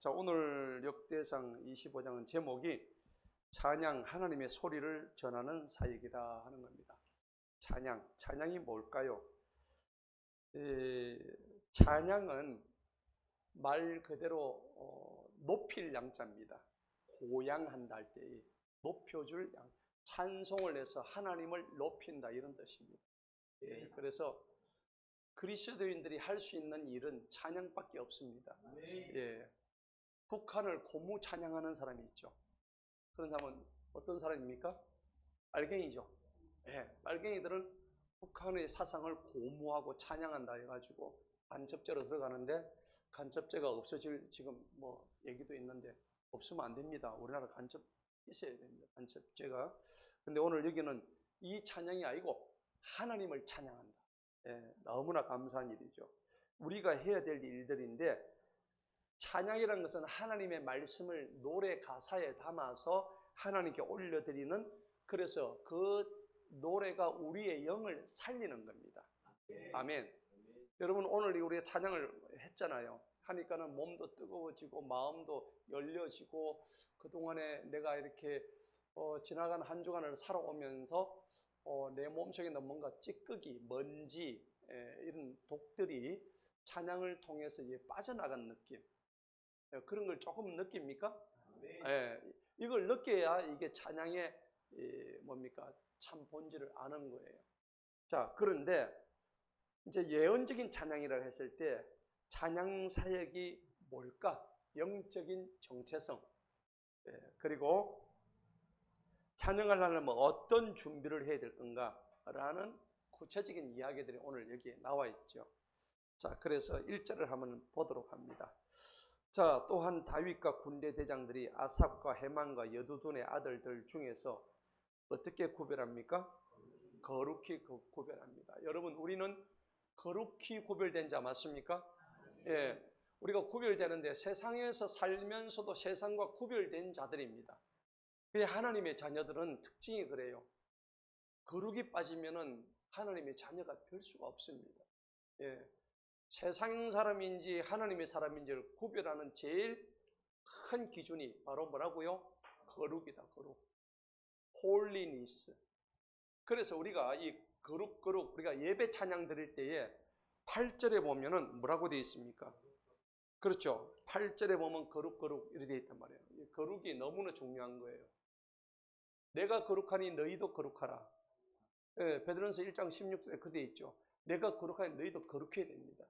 자, 오늘 역대상 25장은 제목이 찬양, 하나님의 소리를 전하는 사역이다 하는 겁니다. 찬양이 뭘까요? 찬양은 말 그대로 높일 양자입니다. 고양한다 할 때 높여줄 양, 찬송을 해서 하나님을 높인다 이런 뜻입니다. 그래서 그리스도인들이 할 수 있는 일은 찬양밖에 없습니다. 북한을 고무 찬양하는 사람이 있죠. 그런 사람은 어떤 사람입니까? 빨갱이죠. 빨갱이들은 북한의 사상을 고무하고 찬양한다 해가지고 간첩죄로 들어가는데, 간첩죄가 없어질 지금 뭐 얘기도 있는데 없으면 안 됩니다. 우리나라 간첩 있어야 됩니다. 간첩죄가. 근데 오늘 여기는 이 찬양이 아니고 하나님을 찬양한다. 너무나 감사한 일이죠. 우리가 해야 될 일들인데, 찬양이라는 것은 하나님의 말씀을 노래 가사에 담아서 하나님께 올려드리는, 그래서 그 노래가 우리의 영을 살리는 겁니다. 아멘. 여러분, 오늘 우리가 찬양을 했잖아요. 하니까는 몸도 뜨거워지고 마음도 열려지고, 그동안에 내가 이렇게 지나간 한 주간을 살아오면서 내 몸속에는 뭔가 찌꺼기, 먼지, 이런 독들이 찬양을 통해서 빠져나간 느낌, 그런 걸 조금 느낍니까? 이걸 느껴야 이게 찬양의 뭡니까? 참 본질을 아는 거예요. 자, 그런데 이제 예언적인 찬양이라고 했을 때 찬양 사역이 뭘까? 영적인 정체성, 그리고 찬양을 하려면 어떤 준비를 해야 될 건가라는 구체적인 이야기들이 오늘 여기에 나와 있죠. 자, 그래서 1절을 한번 보도록 합니다. 자, 또한 다윗과 군대 대장들이 아삽과 헤만과 여두둔의 아들들 중에서 어떻게 구별합니까? 거룩히 구별합니다. 여러분, 우리는 거룩히 구별된 자 맞습니까? 우리가 구별되는데 세상에서 살면서도 세상과 구별된 자들입니다. 하나님의 자녀들은 특징이 그래요. 거룩이 빠지면은 하나님의 자녀가 될 수가 없습니다. 세상 사람인지 하나님의 사람인지를 구별하는 제일 큰 기준이 바로 뭐라고요? 거룩이다, 거룩. 홀리니스. 그래서 우리가 이 거룩, 우리가 예배 찬양 드릴 때에 8절에 보면은 뭐라고 되어 있습니까? 그렇죠. 8절에 보면 거룩, 이렇게 되어 있단 말이에요. 거룩이 너무나 중요한 거예요. 내가 거룩하니 너희도 거룩하라. 베드로전서 1장 16절에 그렇게 되어 있죠. 내가 거룩하니 너희도 거룩해야 됩니다.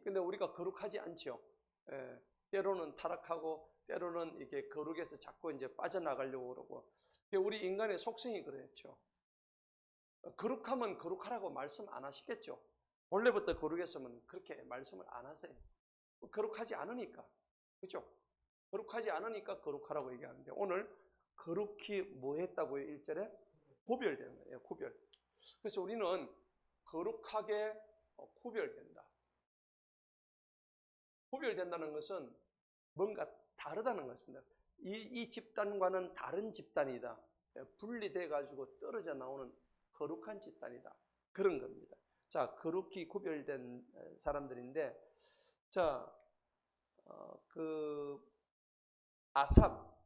근데 우리가 거룩하지 않죠. 때로는 타락하고, 때로는 이렇게 거룩에서 자꾸 이제 빠져나가려고 그러고, 우리 인간의 속성이 그렇죠. 거룩하면 거룩하라고 말씀 안 하시겠죠. 원래부터 거룩했으면 그렇게 말씀을 안 하세요. 거룩하지 않으니까. 그렇죠? 거룩하지 않으니까 거룩하라고 얘기하는데, 오늘 거룩히 뭐 했다고요? 1절에? 구별되는 거예요. 구별. 그래서 우리는 거룩하게 구별된다. 구별된다는 것은 뭔가 다르다는 것입니다. 이 집단과는 다른 집단이다. 분리돼 가지고 떨어져 나오는 거룩한 집단이다. 그런 겁니다. 자, 거룩히 구별된 사람들인데, 자, 아삽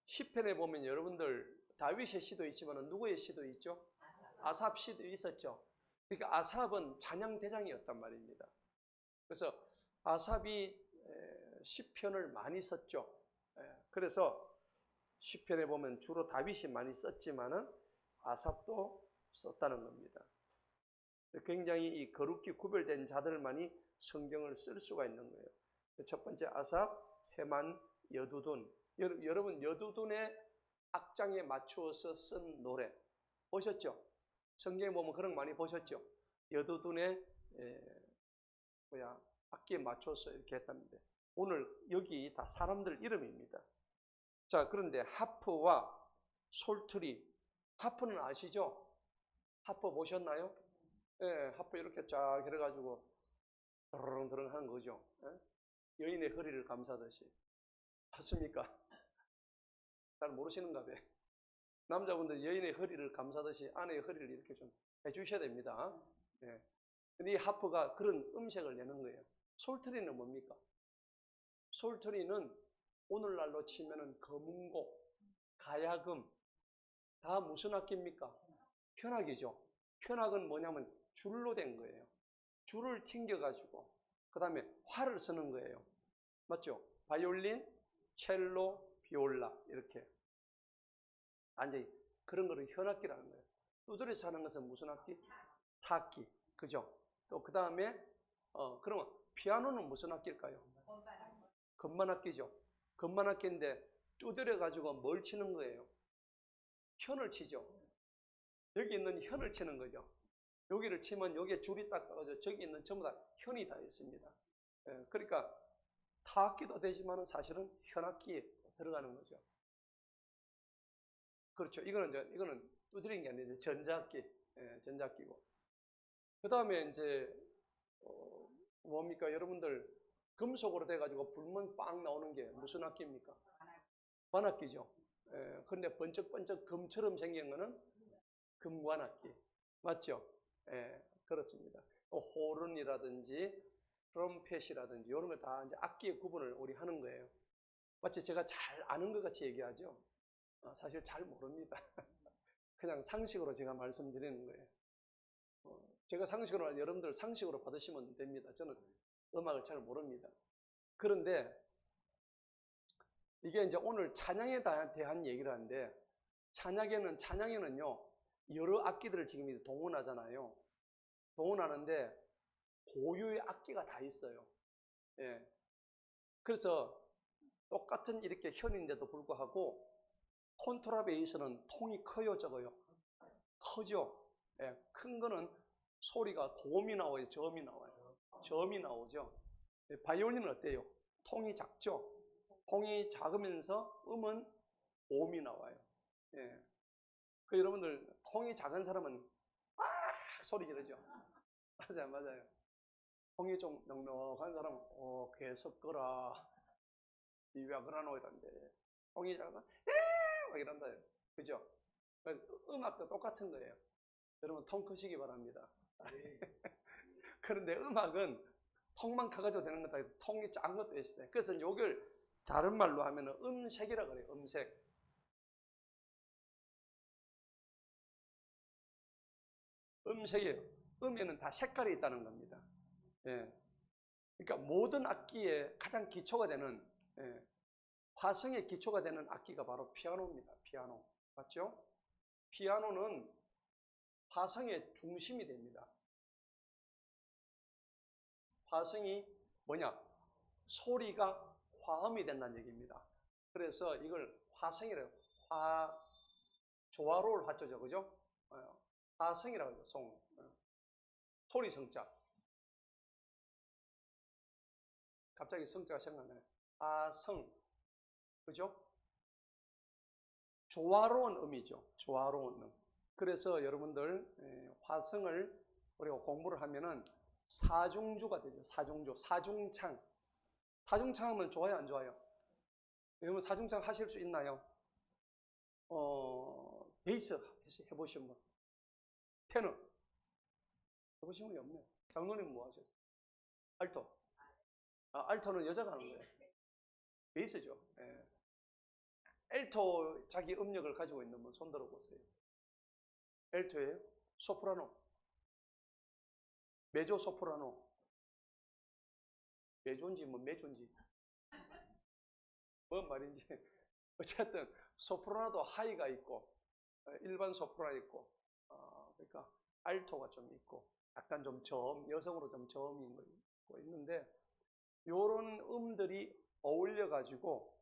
시편에 보면 여러분들 다윗의 시도 있지만 누구의 시도 있죠? 아삽 시도 있었죠. 그러니까 아삽은 찬양 대장이었단 말입니다. 그래서 아삽이 시편을 많이 썼죠. 그래서 시편에 보면 주로 다윗이 많이 썼지만은 아삽도 썼다는 겁니다. 굉장히 이 거룩히 구별된 자들만이 성경을 쓸 수가 있는 거예요. 첫 번째 아삽, 헤만, 여두둔. 여러분, 여두둔의 악장에 맞추어서 쓴 노래 보셨죠? 성경에 보면 그런 거 많이 보셨죠? 여두둔의 악기에 맞춰서 이렇게 했답니다. 오늘 여기 다 사람들 이름입니다. 자, 그런데 하프와 솔트리. 하프는 아시죠? 하프 보셨나요? 하프 이렇게 쫙 해가지고 드렁드렁 하는 거죠. 여인의 허리를 감싸듯이. 맞습니까? 잘 모르시는가 봐요. 남자분들 여인의 허리를 감싸듯이 아내의 허리를 이렇게 좀 해주셔야 됩니다. 근데 이 하프가 그런 음색을 내는 거예요. 솔트리는 뭡니까? 솔트리는 오늘날로 치면은 검은고, 가야금 다 무슨 악기입니까? 현악이죠. 현악은 뭐냐면 줄로 된 거예요. 줄을 튕겨가지고 그 다음에 활을 쓰는 거예요. 맞죠? 바이올린, 첼로, 비올라 이렇게 완전히 그런 거를 현악기라는 거예요. 두드려서 하는 것은 무슨 악기? 타악기. 그죠? 또 그 다음에 그러면 피아노는 무슨 악기일까요? 건반악기죠. 건반악기인데 두드려 가지고 뭘 치는 거예요? 현을 치죠. 여기 있는 현을 치는 거죠. 여기를 치면 여기에 줄이 딱 떨어져 저기 있는 전부 다 현이 다 있습니다. 그러니까 타악기도 되지만 사실은 현악기에 들어가는 거죠. 그렇죠. 이거는 두드리는 게 아니라 전자악기, 전자악기고. 그 다음에 이제 뭡니까? 여러분들 금속으로 돼가지고 불면 빵 나오는 게 무슨 악기입니까? 관악기죠. 근데 번쩍번쩍 금처럼 생긴 거는 금관악기. 맞죠? 그렇습니다. 호른이라든지 트럼펫이라든지 이런 거 다 이제 악기의 구분을 우리 하는 거예요. 마치 제가 잘 아는 것 같이 얘기하죠. 사실 잘 모릅니다. 그냥 상식으로 제가 말씀드리는 거예요. 제가 상식으로, 여러분들 상식으로 받으시면 됩니다. 저는 음악을 잘 모릅니다. 그런데 이게 이제 오늘 찬양에 대한 얘기를 하는데 찬양에는요 여러 악기들을 지금 동원하잖아요. 동원하는데 고유의 악기가 다 있어요. 예. 그래서 똑같은 이렇게 현인데도 불구하고 콘트라베이스는 통이 커요, 적어요? 커죠. 예. 큰 거는 소리가 고음이 나와요, 저음이 나와요? 저음이 나오죠. 예. 바이올린은 어때요? 통이 작죠. 통이 작으면서 음은 고음이 나와요. 예. 그 여러분들 통이 작은 사람은 막 소리 지르죠. 맞아요. 통이 좀 넉넉한 사람은 개 섞어라 이왜 그러노 이런데 통이 작으면 막 이런다. 그죠? 음악도 똑같은 거예요. 여러분 통 크시기 바랍니다. 그런데 음악은 통만 커가지고 되는 것도 아니고 통이 작은 것도 있어요. 그래서 이걸 다른 말로 하면 음색이라고 그래요. 음색. 음색이에요. 음에는 다 색깔이 있다는 겁니다. 예. 그러니까 모든 악기의 가장 기초가 되는 화성의 기초가 되는 악기가 바로 피아노입니다. 피아노. 맞죠? 피아노는 화성의 중심이 됩니다. 화성이 뭐냐? 소리가 화음이 된다는 얘기입니다. 그래서 이걸 화성이라고 조화로울 화자죠. 그죠? 화성이라고 하죠. 소리 성자. 갑자기 성자가 생각나요. 화성. 그죠? 조화로운 음이죠. 조화로운 음. 그래서 여러분들 화성을 우리가 공부를 하면은 사중주가 되죠. 사중주, 사중창. 사중창 하면 좋아요, 안 좋아요? 여러분 사중창 하실 수 있나요? 베이스 해보신 분, 테너 해보신 분이 없네요. 장로님 뭐 하셨어요? 알토. 알토는 여자가 하는 거예요. 베이스죠. 엘토 자기 음역을 가지고 있는 분 손 들어보세요. 엘토예요? 소프라노? 메조 소프라노? 메조인지 뭐 메조인지 뭔 말인지 어쨌든 소프라노도 하이가 있고 일반 소프라노 있고 그러니까 알토가 좀 있고 약간 좀 여성으로 좀 저음인 거 있는데 요런 음들이 어울려 가지고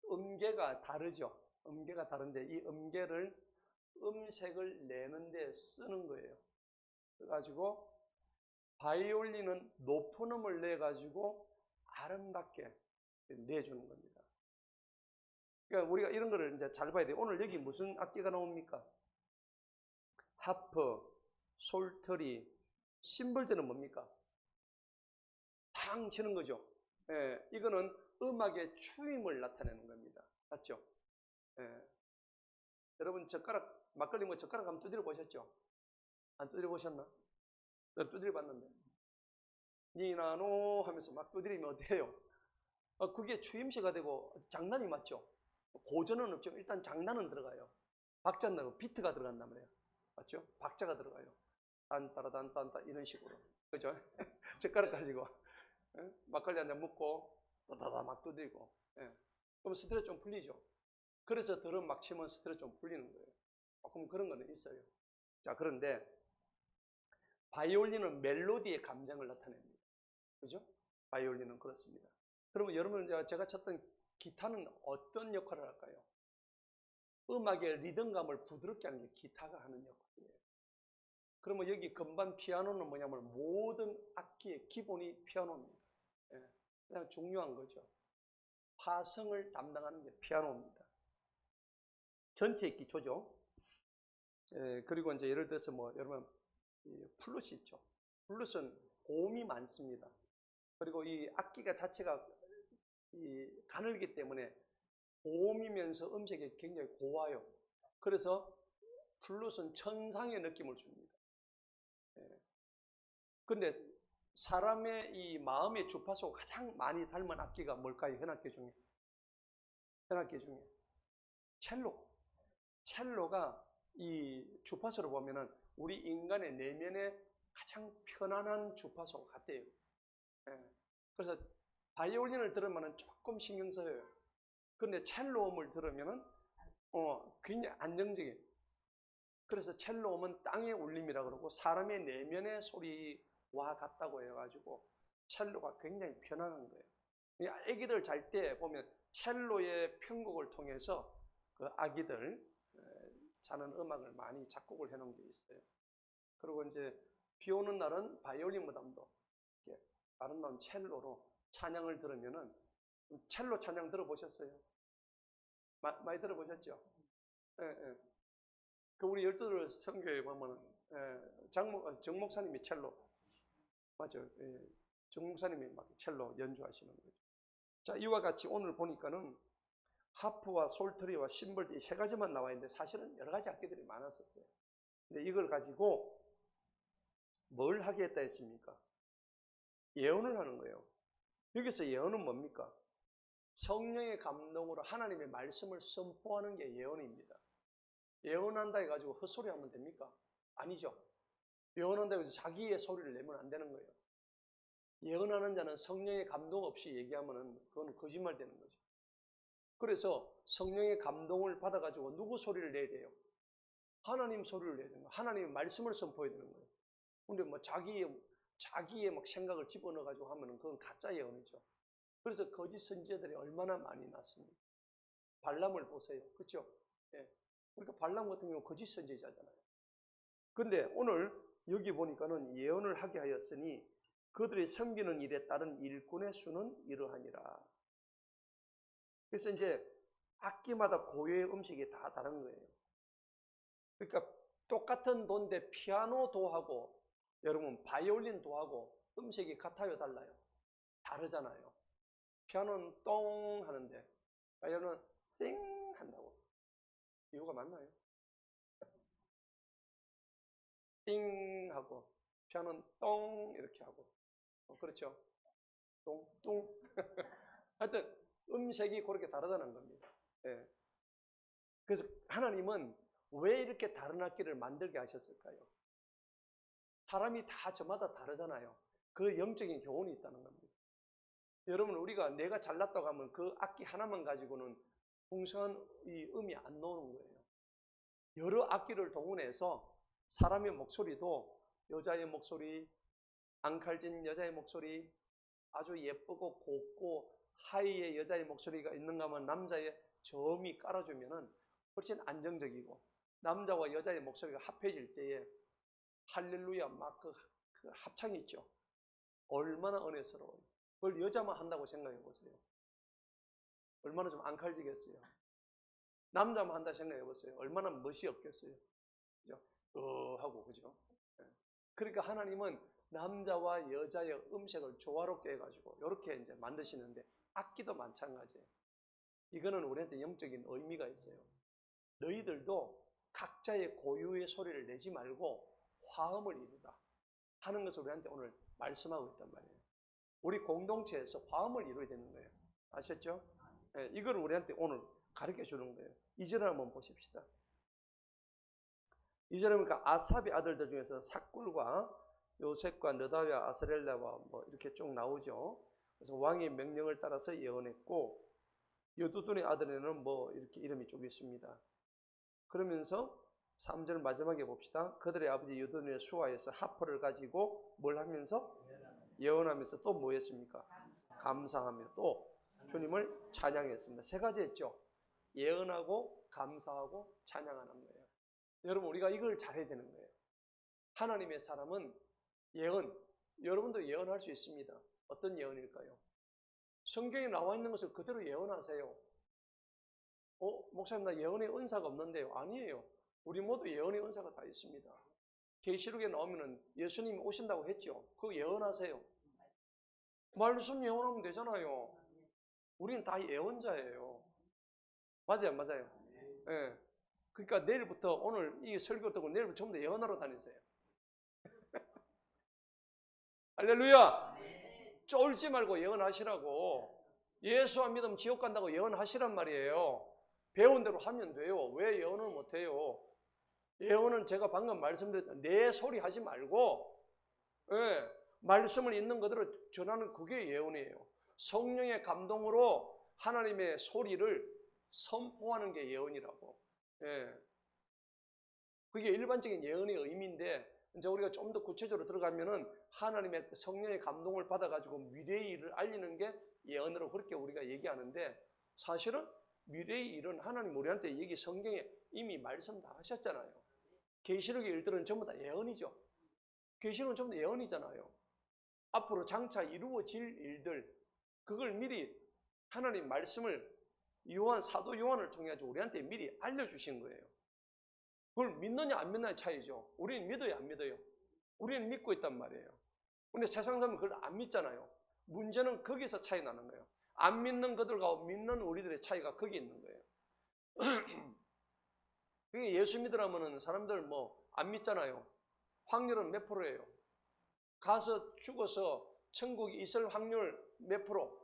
음계가 다르죠. 음계가 다른데 이 음계를 음색을 내는데 쓰는 거예요. 그래가지고 바이올린은 높은 음을 내가지고 아름답게 내주는 겁니다. 그러니까 우리가 이런 거를 이제 잘 봐야 돼요. 오늘 여기 무슨 악기가 나옵니까? 하프, 솔트리, 심벌제는 뭡니까? 탕 치는 거죠. 이거는 음악의 추임을 나타내는 겁니다. 맞죠? 여러분 젓가락, 막걸리 뭐 젓가락 한번 두드려 보셨죠? 안 두드려 보셨나? 두드려 봤는데. 니나노 하면서 막 두드리면 어때요? 그게 추임새가 되고 장단이 맞죠? 고전은 없죠. 일단 장단은 들어가요. 박자는 비트가 들어간단 말이에요. 맞죠? 박자가 들어가요. 딴따라단딴따 이런 식으로. 그죠? 젓가락 가지고 막걸리 한 잔 먹고 따다다 막 두드리고. 예. 그럼 스트레스 좀 풀리죠. 그래서 드럼 막 치면 스트레스 좀 풀리는 거예요. 그럼 그런 거는 있어요. 자, 그런데 바이올린은 멜로디의 감정을 나타냅니다. 그죠? 바이올린은 그렇습니다. 그러면 여러분, 제가 쳤던 기타는 어떤 역할을 할까요? 음악의 리듬감을 부드럽게 하는 게 기타가 하는 역할이에요. 그러면 여기 건반 피아노는 뭐냐면 모든 악기의 기본이 피아노입니다. 예, 그냥 중요한 거죠. 화성을 담당하는 게 피아노입니다. 전체 기초죠. 예, 그리고 이제 예를 들어서 뭐 여러분 플룻이 있죠. 플룻은 고음이 많습니다. 그리고 이 악기가 자체가 이 가늘기 때문에 고음이면서 음색이 굉장히 고와요. 그래서 플룻은 천상의 느낌을 줍니다. 예. 근데 사람의 이 마음의 주파수가 가장 많이 닮은 악기가 뭘까요? 현악기 중에. 현악기 중에. 첼로. 첼로가 이 주파수를 보면은 우리 인간의 내면에 가장 편안한 주파수가 같대요. 예. 그래서 바이올린을 들으면은 조금 신경 써요. 근데 첼로음을 들으면은 굉장히 안정적이에요. 그래서 첼로음은 땅의 울림이라 그러고 사람의 내면의 소리와 같다고 해가지고 첼로가 굉장히 편안한 거예요. 아기들 잘 때 보면 첼로의 편곡을 통해서 그 아기들 자는 음악을 많이 작곡을 해놓은 게 있어요. 그리고 이제 비 오는 날은 바이올린 무담도 이렇게 아름다운 첼로로 찬양을 들으면은 첼로 찬양 들어보셨어요? 많이 들어보셨죠? 예, 예. 그 우리 열두들 선교에 보면은 정 목사님이 첼로 맞죠? 예. 정 목사님이 막 첼로 연주하시는 거죠. 자, 이와 같이 오늘 보니까는 하프와 솔트리와 심벌 이 세 가지만 나와 있는데 사실은 여러 가지 악기들이 많았었어요. 근데 이걸 가지고 뭘 하겠다 했습니까? 예언을 하는 거예요. 여기서 예언은 뭡니까? 성령의 감동으로 하나님의 말씀을 선포하는 게 예언입니다. 예언한다 해가지고 헛소리 하면 됩니까? 아니죠. 예언한다 해가지고 자기의 소리를 내면 안 되는 거예요. 예언하는 자는 성령의 감동 없이 얘기하면 그건 거짓말 되는 거죠. 그래서 성령의 감동을 받아가지고 누구 소리를 내야 돼요? 하나님 소리를 내야 되는 거예요. 하나님의 말씀을 선포해야 되는 거예요. 근데 뭐 자기의 막 생각을 집어넣어가지고 하면은 그건 가짜 예언이죠. 그래서 거짓 선지자들이 얼마나 많이 났습니까? 발람을 보세요. 그렇죠? 예. 그러니까 발람 같은 경우는 거짓 선지자잖아요. 근데 오늘 여기 보니까는 예언을 하게 하였으니 그들이 섬기는 일에 따른 일꾼의 수는 이러하니라. 그래서 이제 악기마다 고유의 음식이 다 다른 거예요. 그러니까 똑같은 도인데 피아노 도하고 여러분 바이올린 도하고 음색이 같아요, 달라요? 다르잖아요. 피아노는 똥 하는데 바이올린은 쌩 한다고. 이유가 맞나요? 띵 하고 피아노는 똥 이렇게 하고 그렇죠? 똥 하여튼 음색이 그렇게 다르다는 겁니다. 예. 그래서 하나님은 왜 이렇게 다른 악기를 만들게 하셨을까요? 사람이 다 저마다 다르잖아요. 그 영적인 교훈이 있다는 겁니다. 여러분 우리가 내가 잘났다고 하면 그 악기 하나만 가지고는 풍성한 이 음이 안 나오는 거예요. 여러 악기를 동원해서 사람의 목소리도 여자의 목소리, 앙칼진 여자의 목소리, 아주 예쁘고 곱고 하이의 여자의 목소리가 있는가 하면 남자의 저음이 깔아주면은 훨씬 안정적이고 남자와 여자의 목소리가 합해질 때에 할렐루야 막 그 합창이 있죠. 얼마나 은혜스러워요. 그걸 여자만 한다고 생각해 보세요. 얼마나 좀 앙칼지겠어요. 남자만 한다 생각해 보세요. 얼마나 멋이 없겠어요. 그죠? 하고 그죠? 그러니까 하나님은 남자와 여자의 음색을 조화롭게 해가지고 이렇게 이제 만드시는데 악기도 마찬가지예요. 이거는 우리한테 영적인 의미가 있어요. 너희들도 각자의 고유의 소리를 내지 말고 화음을 이루라 하는 것을 우리한테 오늘 말씀하고 있단 말이에요. 우리 공동체에서 화음을 이루어야 되는 거예요. 아셨죠? 예, 이걸 우리한테 오늘 가르쳐 주는 거예요. 2절을 한번 보십시다. 2절에 보니까 아삽의 아들들 중에서 삭굴과 요셉과 느다위와 아스렐라와 뭐 이렇게 쭉 나오죠. 그래서 왕의 명령을 따라서 예언했고, 여두둔의 아들에는 뭐 이렇게 이름이 쭉 있습니다. 그러면서 3절 마지막에 봅시다. 그들의 아버지 여두둔의 수하에서 하포를 가지고 뭘 하면서? 예언하면서 또 뭐 했습니까? 감사하며 또 주님을 찬양했습니다. 세 가지 했죠. 예언하고 감사하고 찬양하는 거예요. 여러분, 우리가 이걸 잘해야 되는 거예요. 하나님의 사람은 예언, 여러분도 예언할 수 있습니다. 어떤 예언일까요? 성경에 나와 있는 것을 그대로 예언하세요. 목사님, 나 예언의 은사가 없는데요. 아니에요. 우리 모두 예언의 은사가 다 있습니다. 계시록에 나오면은 예수님이 오신다고 했죠. 그거 예언하세요. 말씀 예언하면 되잖아요. 우리는 다 예언자예요. 맞아요, 맞아요. 예. 그러니까 내일부터 오늘 이 설교 듣고 내일부터 전부 다 예언하러 다니세요. 할렐루야! 쫄지 말고 예언하시라고. 예수와 믿으면 지옥 간다고 예언하시란 말이에요. 배운 대로 하면 돼요. 왜 예언을 못해요? 예언은 제가 방금 말씀드렸던 내 소리 하지 말고, 예, 말씀을 있는 그대로 전하는 그게 예언이에요. 성령의 감동으로 하나님의 소리를 선포하는 게 예언이라고. 예. 그게 일반적인 예언의 의미인데, 이제 우리가 좀 더 구체적으로 들어가면은 하나님의 성령의 감동을 받아가지고 미래의 일을 알리는 게 예언으로 그렇게 우리가 얘기하는데, 사실은 미래의 일은 하나님 우리한테 얘기 성경에 이미 말씀 다 하셨잖아요. 계시록의 일들은 전부 다 예언이죠. 계시록은 전부 다 예언이잖아요. 앞으로 장차 이루어질 일들, 그걸 미리 하나님 말씀을 사도 요한을 통해 우리한테 미리 알려주신 거예요. 그걸 믿느냐 안 믿느냐의 차이죠. 우리는 믿어요, 안 믿어요? 우리는 믿고 있단 말이에요. 근데 세상 사람은 그걸 안 믿잖아요. 문제는 거기서 차이 나는 거예요. 안 믿는 그들과 믿는 우리들의 차이가 거기 있는 거예요. 그게 예수 믿으라면은 사람들 뭐 안 믿잖아요. 확률은 몇 프로예요? 가서 죽어서 천국이 있을 확률 몇 프로?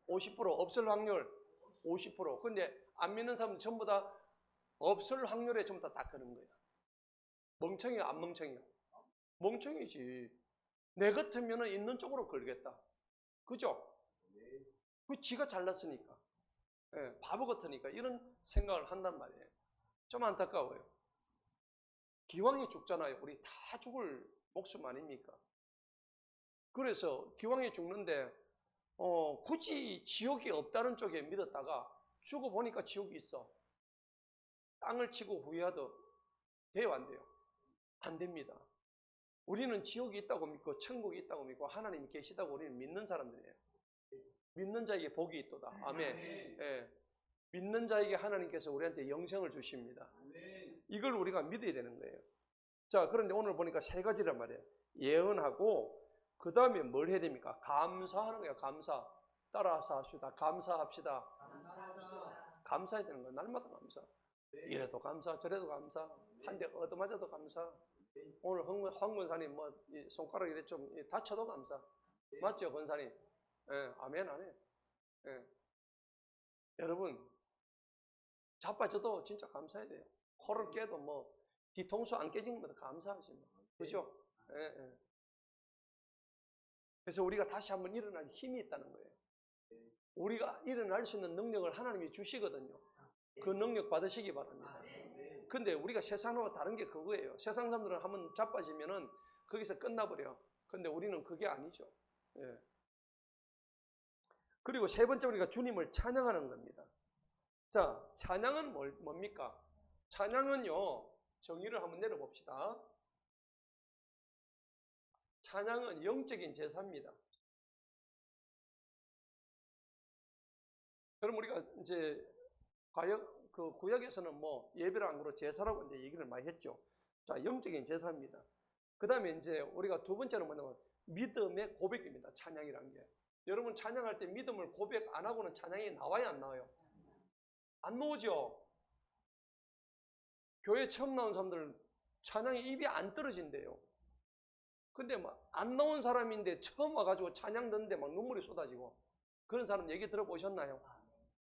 50%. 없을 확률 50%. 근데 안 믿는 사람은 전부 다 없을 확률에 전부 다 그런 거예요. 멍청이야, 안 멍청이야? 멍청이지. 내 같으면 있는 쪽으로 걸겠다. 그죠? 그 지가 잘났으니까. 예, 바보 같으니까 이런 생각을 한단 말이에요. 좀 안타까워요. 기왕이 죽잖아요. 우리 다 죽을 목숨 아닙니까? 그래서 기왕이 죽는데 굳이 지옥이 없다는 쪽에 믿었다가 죽어보니까 지옥이 있어. 땅을 치고 후회하도 돼요, 안 돼요? 안 됩니다. 우리는 지옥이 있다고 믿고 천국이 있다고 믿고 하나님이 계시다고 우리는 믿는 사람들이에요. 믿는 자에게 복이 있도다. 아멘. 예. 믿는 자에게 하나님께서 우리한테 영생을 주십니다. 이걸 우리가 믿어야 되는 거예요. 자, 그런데 오늘 보니까 세 가지란 말이에요. 예언하고 그 다음에 뭘 해야 됩니까? 감사하는 거예요. 감사. 따라서 합시다. 감사합시다. 감사해야 되는 거예요. 날마다 감사. 이래도 감사, 저래도 감사. 한 대 얻어맞아도 감사. 오늘 황 권사님 뭐 손가락 이래 좀 다쳐도 감사. 맞죠, 권사님? 예, 아멘 안 해. 예. 여러분, 자빠져도 진짜 감사해야 돼요. 코를 깨도 뭐 뒤통수 안 깨지는 것도 감사하지 뭐. 그죠? 예, 예. 그래서 우리가 다시 한번 일어날 힘이 있다는 거예요. 우리가 일어날 수 있는 능력을 하나님이 주시거든요. 그 능력 받으시기 바랍니다. 근데 우리가 세상과 다른 게 그거예요. 세상 사람들은 한번 자빠지면은 거기서 끝나버려. 근데 우리는 그게 아니죠. 예. 그리고 세 번째 우리가 주님을 찬양하는 겁니다. 자, 찬양은 뭡니까? 찬양은요, 정의를 한번 내려봅시다. 찬양은 영적인 제사입니다. 그럼 우리가 이제 구약에서는 뭐 예배를 안 그러고 제사라고 이제 얘기를 많이 했죠. 자, 영적인 제사입니다. 그 다음에 이제 우리가 두 번째는 뭐냐면 믿음의 고백입니다. 찬양이란 게. 여러분 찬양할 때 믿음을 고백 안 하고는 찬양이 나와요, 안 나와요? 안 나오죠. 교회 처음 나온 사람들 찬양이 입이 안 떨어진대요. 근데 막 안 나온 사람인데 처음 와가지고 찬양 듣는데 막 눈물이 쏟아지고 그런 사람 얘기 들어보셨나요?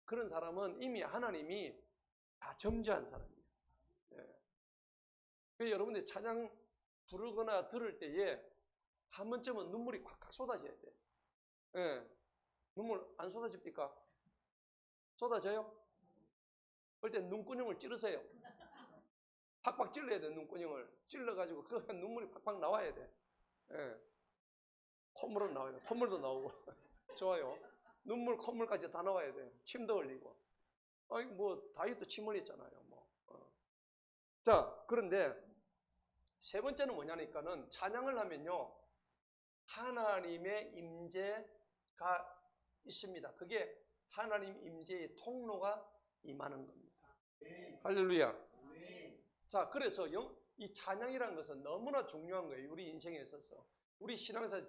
그런 사람은 이미 하나님이 다 점지한 사람이에요. 예. 그래서 여러분들이 찬양 부르거나 들을 때에 한 번쯤은 눈물이 콱콱 쏟아져야 돼요. 예. 눈물 안 쏟아집니까? 쏟아져요? 그럴 때 눈구녕을 찌르세요. 팍팍 찔러야 돼, 눈구녕을. 찔러가지고 그 눈물이 팍팍 나와야 돼. 예. 콧물은 나와요. 콧물도 나오고. 좋아요. 눈물, 콧물까지 다 나와야 돼. 침도 흘리고. 아니, 뭐, 다이어트 침 흘렸잖아요. 뭐. 자, 그런데 세 번째는 뭐냐니까는 찬양을 하면요. 하나님의 임재가 있습니다. 그게 하나님 임재의 통로가 임하는 겁니다. 할렐루야. 자, 그래서 이 찬양이라는 것은 너무나 중요한 거예요. 우리 인생에 있어서. 우리 신앙사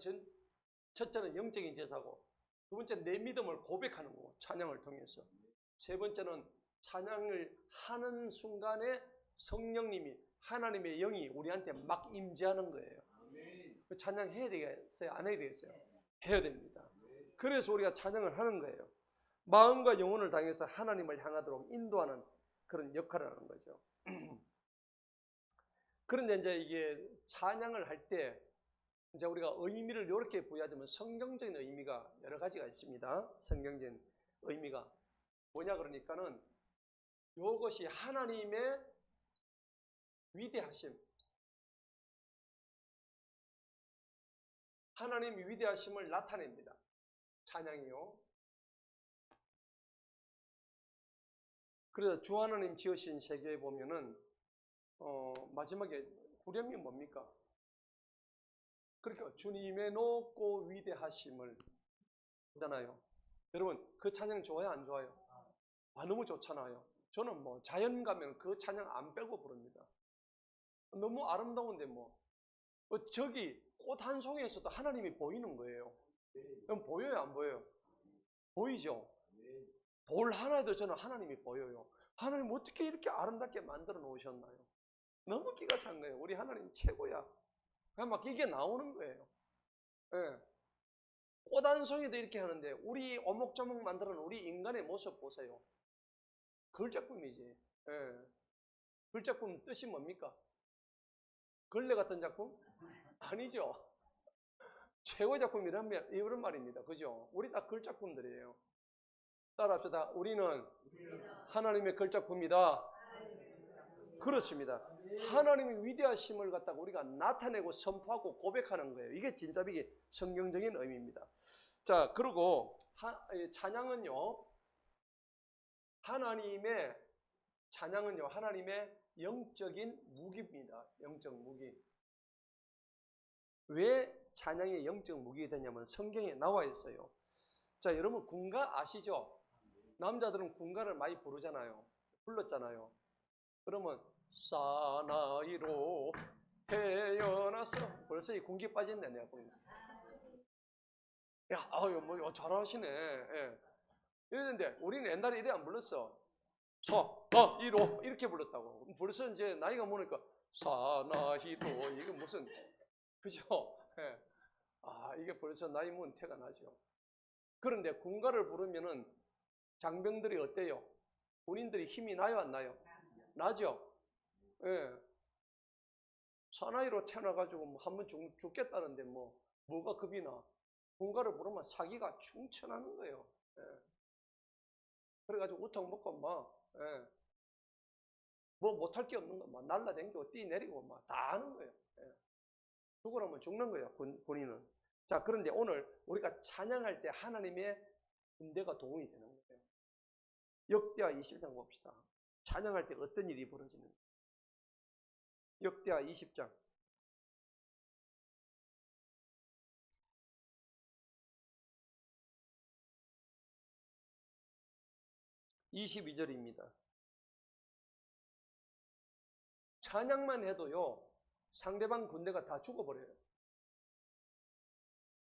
첫째는 영적인 제사고, 두 번째는 내 믿음을 고백하는 거고, 찬양을 통해서. 세 번째는 찬양을 하는 순간에 성령님이, 하나님의 영이 우리한테 막 임재하는 거예요. 그 찬양 해야 되겠어요? 안 해야 되겠어요? 해야 됩니다. 그래서 우리가 찬양을 하는 거예요. 마음과 영혼을 당해서 하나님을 향하도록 인도하는 그런 역할을 하는 거죠. 그런데 이제 이게 찬양을 할 때 이제 우리가 의미를 이렇게 부여하자면 성경적인 의미가 여러 가지가 있습니다. 성경적인 의미가 뭐냐 그러니까는 이것이 하나님의 위대하심, 하나님의 위대하심을 나타냅니다. 찬양이요. 그래서 주 하나님 지으신 세계에 보면은 마지막에 후렴이 뭡니까? 그러니까 주님의 높고 위대하심을 하잖아요. 여러분 그 찬양 좋아요 안 좋아요? 아 너무 좋잖아요. 저는 뭐 자연 가면 그 찬양 안 빼고 부릅니다. 너무 아름다운데 뭐 저기 꽃 한 송이에서도 하나님이 보이는 거예요. 그럼 보여요 안 보여요? 보이죠? 돌 하나에도 저는 하나님이 보여요. 하나님 어떻게 이렇게 아름답게 만들어 놓으셨나요? 너무 기가 찬 거예요. 우리 하나님 최고야. 그냥 막 이게 나오는 거예요. 예. 꽃 한 송이도 이렇게 하는데 우리 오목조목 만들어 놓은 우리 인간의 모습 보세요. 글작품이지. 예. 글작품 뜻이 뭡니까? 걸레 같은 작품? 아니죠. 최고 작품 이런 말입니다. 그죠? 우리 다 글작품들이에요. 따라합시다. 우리는 하나님의 글작품이다. 그렇습니다. 하나님의 위대하심을 갖다가 우리가 나타내고 선포하고 고백하는 거예요. 이게 진짜 이게 성경적인 의미입니다. 자, 그리고 찬양은요. 하나님의 영적인 무기입니다. 영적 무기. 왜 찬양이 영적 무기가 되냐면 성경에 나와 있어요. 자, 여러분 군가 아시죠? 남자들은 군가를 많이 부르잖아요. 불렀잖아요. 그러면 사나이로 태어나서 벌써 이 군기 빠졌네 내가 보니까. 야, 아유 뭐 잘하시네. 예. 이랬는데 우리는 옛날에 이래 안 불렀어. 사나이로 이렇게 불렀다고. 벌써 이제 나이가 먹으니까 사나이로 이게 무슨 그죠? 예. 아 이게 벌써 나이 먹은 태가 나죠. 그런데 군가를 부르면은 장병들이 어때요? 군인들이 힘이 나요 안 나요? 나죠? 예. 사나이로 태어나가지고 뭐 한번 죽겠다는데 뭐가 겁이 나? 군가를 부르면 사기가 충천하는 거예요. 예. 그래가지고 우통 먹고 예. 뭐 못할 게 없는 거, 날라다니고 뛰내리고 다 하는 거예요. 예. 죽으라면 죽는 거예요. 군인은. 자, 그런데 오늘 우리가 찬양할 때 하나님의 군대가 도움이 되는 거예요. 역대하 20장 봅시다. 찬양할 때 어떤 일이 벌어지는지. 역대하 20장. 22절입니다. 찬양만 해도요, 상대방 군대가 다 죽어버려요.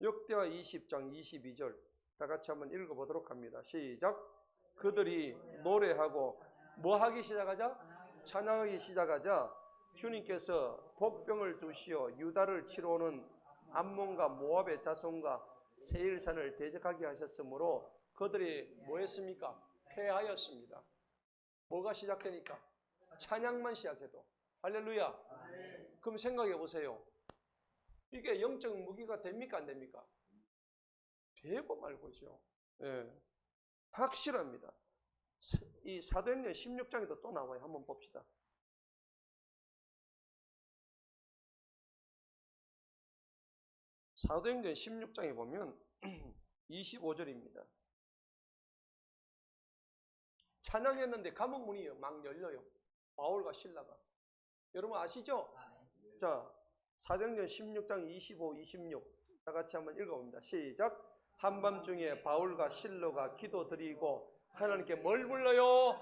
역대하 20장 22절. 다 같이 한번 읽어보도록 합니다. 시작. 그들이 노래하고 뭐 하기 시작하자? 찬양하기 시작하자 주님께서 복병을 두시어 유다를 치러 오는 암몬과 모압의 자손과 세일산을 대적하게 하셨으므로 그들이 뭐 했습니까? 패하였습니다. 뭐가 시작되니까? 찬양만 시작해도. 할렐루야. 그럼 생각해 보세요. 이게 영적 무기가 됩니까? 안 됩니까? 되고 말고죠. 예. 확실합니다. 이 사도행전 16장에도 또 나와요. 한번 봅시다. 사도행전 16장에 보면 25절입니다. 찬양했는데 감옥문이 막 열려요. 바울과 실라가. 여러분 아시죠? 자, 사도행전 16장 25, 26 다 같이 한번 읽어봅니다. 시작. 한밤중에 바울과 실로가 기도드리고 하나님께 뭘 불러요?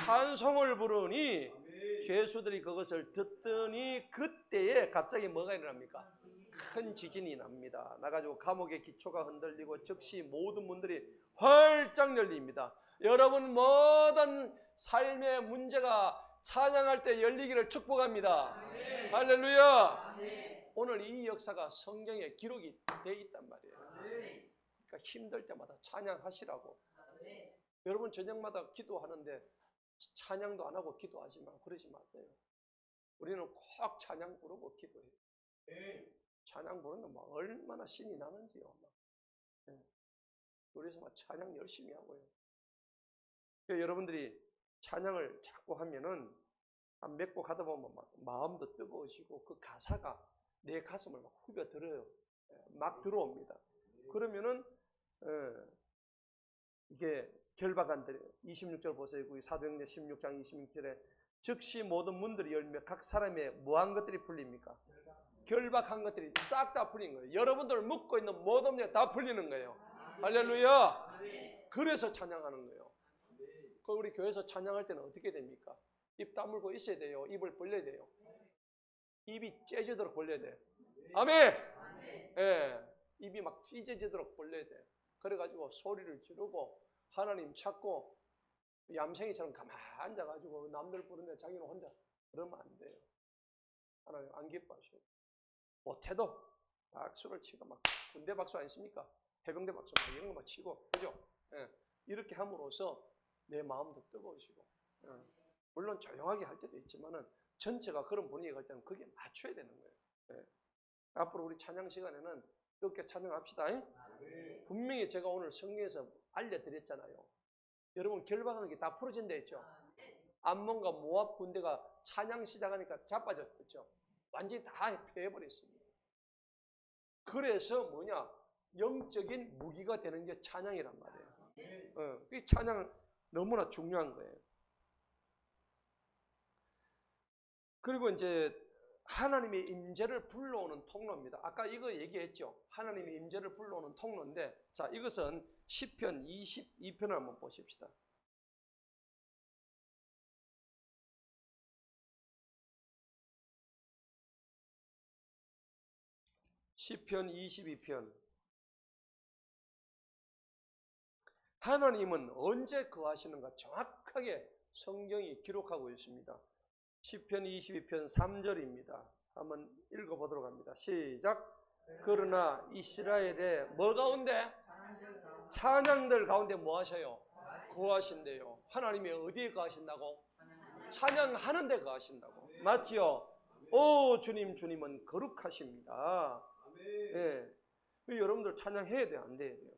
찬송을 부르니 죄수들이 그것을 듣더니 그때에 갑자기 뭐가 일어납니까? 큰 지진이 납니다. 나가지고 감옥의 기초가 흔들리고 즉시 모든 문들이 활짝 열립니다. 여러분 모든 삶의 문제가 찬양할 때 열리기를 축복합니다. 아멘. 할렐루야. 아멘. 오늘 이 역사가 성경에 기록이 돼 있단 말이에요. 아멘. 그러니까 힘들 때마다 찬양하시라고. 아멘. 여러분 저녁마다 기도하는데 찬양도 안 하고 기도하지만 그러지 마세요. 우리는 꼭 찬양 부르고 기도해요. 아멘. 찬양 부르면 막 얼마나 신이 나는지요. 막. 그래서 막 찬양 열심히 하고요. 그러니까 여러분들이 찬양을 자꾸 하면은 한 몇 곡 하다 보면 막 마음도 뜨거워지고 그 가사가 내 가슴을 막 후벼 들어요. 막 들어옵니다. 그러면은 이게 결박한들 26절 보세요. 사도행전 16장 26절에 즉시 모든 문들이 열며 각 사람의 뭐한 것들이 풀립니까? 결박한 것들이 싹 다 풀린 거예요. 여러분들 묶고 있는 모든 문제 다 풀리는 거예요. 할렐루야. 그래서 찬양하는 거예요. 그 우리 교회에서 찬양할 때는 어떻게 됩니까? 입 다물고 있어야 돼요. 입을 벌려야 돼요. 입이 찢어지도록 벌려야 돼. 아멘. 예, 입이 막 찢어지도록 벌려야 돼. 그래가지고 소리를 지르고 하나님 찾고 얌생이처럼 가만히 앉아가지고 남들 부르는데 자기는 혼자 그러면 안 돼요. 하나님 안 기뻐하셔요. 못해도 박수를 치고 막 군대 박수 아니십니까? 해병대 박수 막 이런 거 막 치고 그죠? 예, 이렇게 함으로써 내 마음도 뜨거워지고. 물론 조용하게 할 때도 있지만은 전체가 그런 분위기가 갈 때는 그게 맞춰야 되는 거예요. 예. 앞으로 우리 찬양 시간에는 이렇게 찬양합시다. 분명히 제가 오늘 성경에서 알려드렸잖아요. 여러분 결박하는 게 다 풀어진다 했죠. 암몬과 모압 군대가 찬양 시작하니까 자빠졌죠. 완전히 다 패해버렸습니다. 그래서 뭐냐? 영적인 무기가 되는 게 찬양이란 말이에요. 이 찬양 너무나 중요한 거예요. 그리고 이제 하나님의 임재를 불러오는 통로입니다. 아까 이거 얘기했죠. 하나님의 임재를 불러오는 통로인데, 자, 이것은 시편 22편을 한번 보십시다. 시편 22편. 하나님은 언제 거하시는가 정확하게 성경이 기록하고 있습니다. 시편 22편 3절입니다. 한번 읽어보도록 합니다. 시작. 그러나 이스라엘의 뭐 가운데? 찬양들 가운데 뭐 하셔요? 거하신대요. 하나님이 어디에 거하신다고? 찬양하는 데 거하신다고. 맞지요? 오 주님, 주님은 거룩하십니다. 예. 여러분들 찬양해야 돼요? 안 돼야 돼요?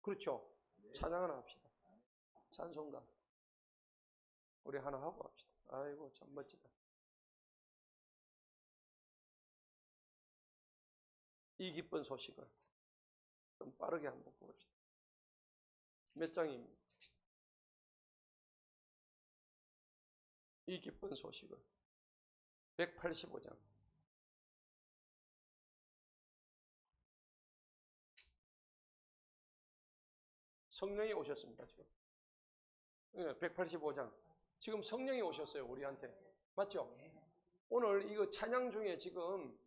그렇죠? 찬양 하나 합시다. 찬송가 우리 하나 하고 합시다. 아이고 참 멋지다. 이 기쁜 소식을 좀 빠르게 한번 봅시다. 몇 장입니까? 이 기쁜 소식을 185장. 성령이 오셨습니다. 지금 185장. 지금 성령이 오셨어요. 우리한테. 맞죠? 오늘 이거 찬양 중에 지금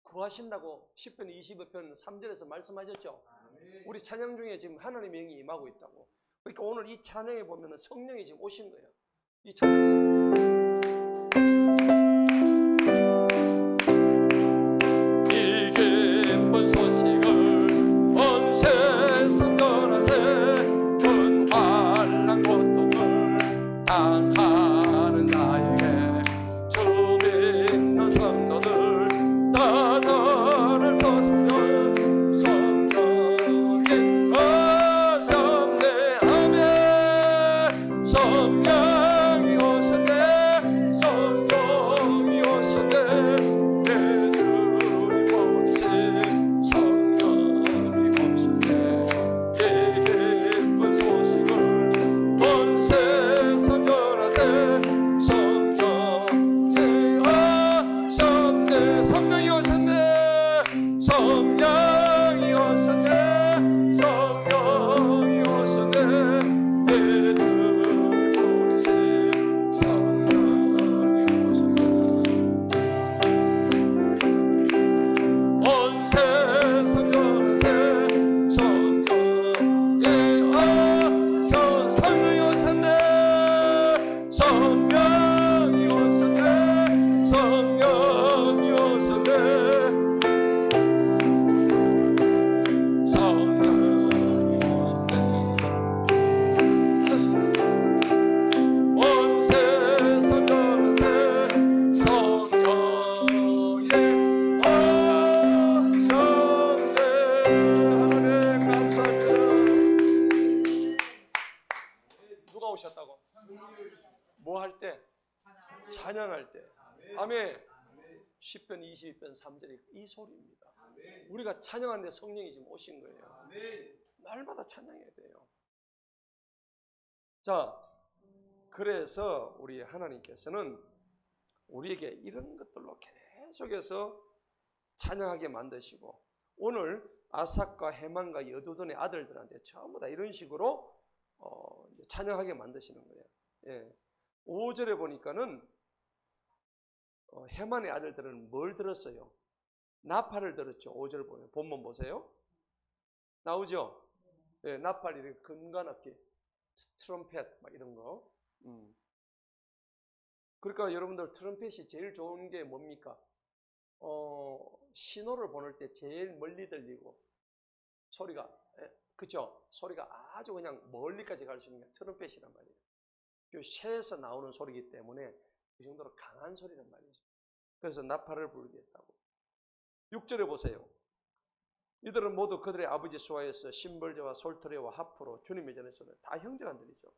구하신다고 시편 25편 3절에서 말씀하셨죠? 우리 찬양 중에 지금 하나님의 영이 임하고 있다고. 그러니까 오늘 이 찬양에 보면 성령이 지금 오신 거예요. 이 찬양. 이 기쁜 소식을 온 세상 오셨다고? 뭐 할 때? 찬양할 때. 아멘. 10편 22편 3절이 이 소리입니다. 우리가 찬양하는데 성령이 지금 오신 거예요. 날마다 찬양해야 돼요. 자, 그래서 우리 하나님께서는 우리에게 이런 것들로 계속해서 찬양하게 만드시고, 오늘 아삭과 헤만과 여두둔의 아들들한테 전부 다 이런 식으로 찬양하게 만드시는 거예요. 예. 5절에 보니까는 헤만의 아들들은 뭘 들었어요? 나팔을 들었죠. 5절 보면 본문 보세요. 나오죠? 예, 나팔, 이렇게 금관악기, 트럼펫 막 이런 거. 그러니까 여러분들 트럼펫이 제일 좋은 게 뭡니까? 신호를 보낼 때 제일 멀리 들리고 소리가, 그죠? 소리가 아주 그냥 멀리까지 갈 수 있는 게 트럼펫이란 말이에요. 그 쇠에서 나오는 소리이기 때문에 그 정도로 강한 소리란 말이죠. 그래서 나팔을 불게 했다고. 6절에 보세요. 이들은 모두 그들의 아버지 수하에서 심벌제와 솔트레와 하프로 주님의 전에서는 다 형제간들이죠.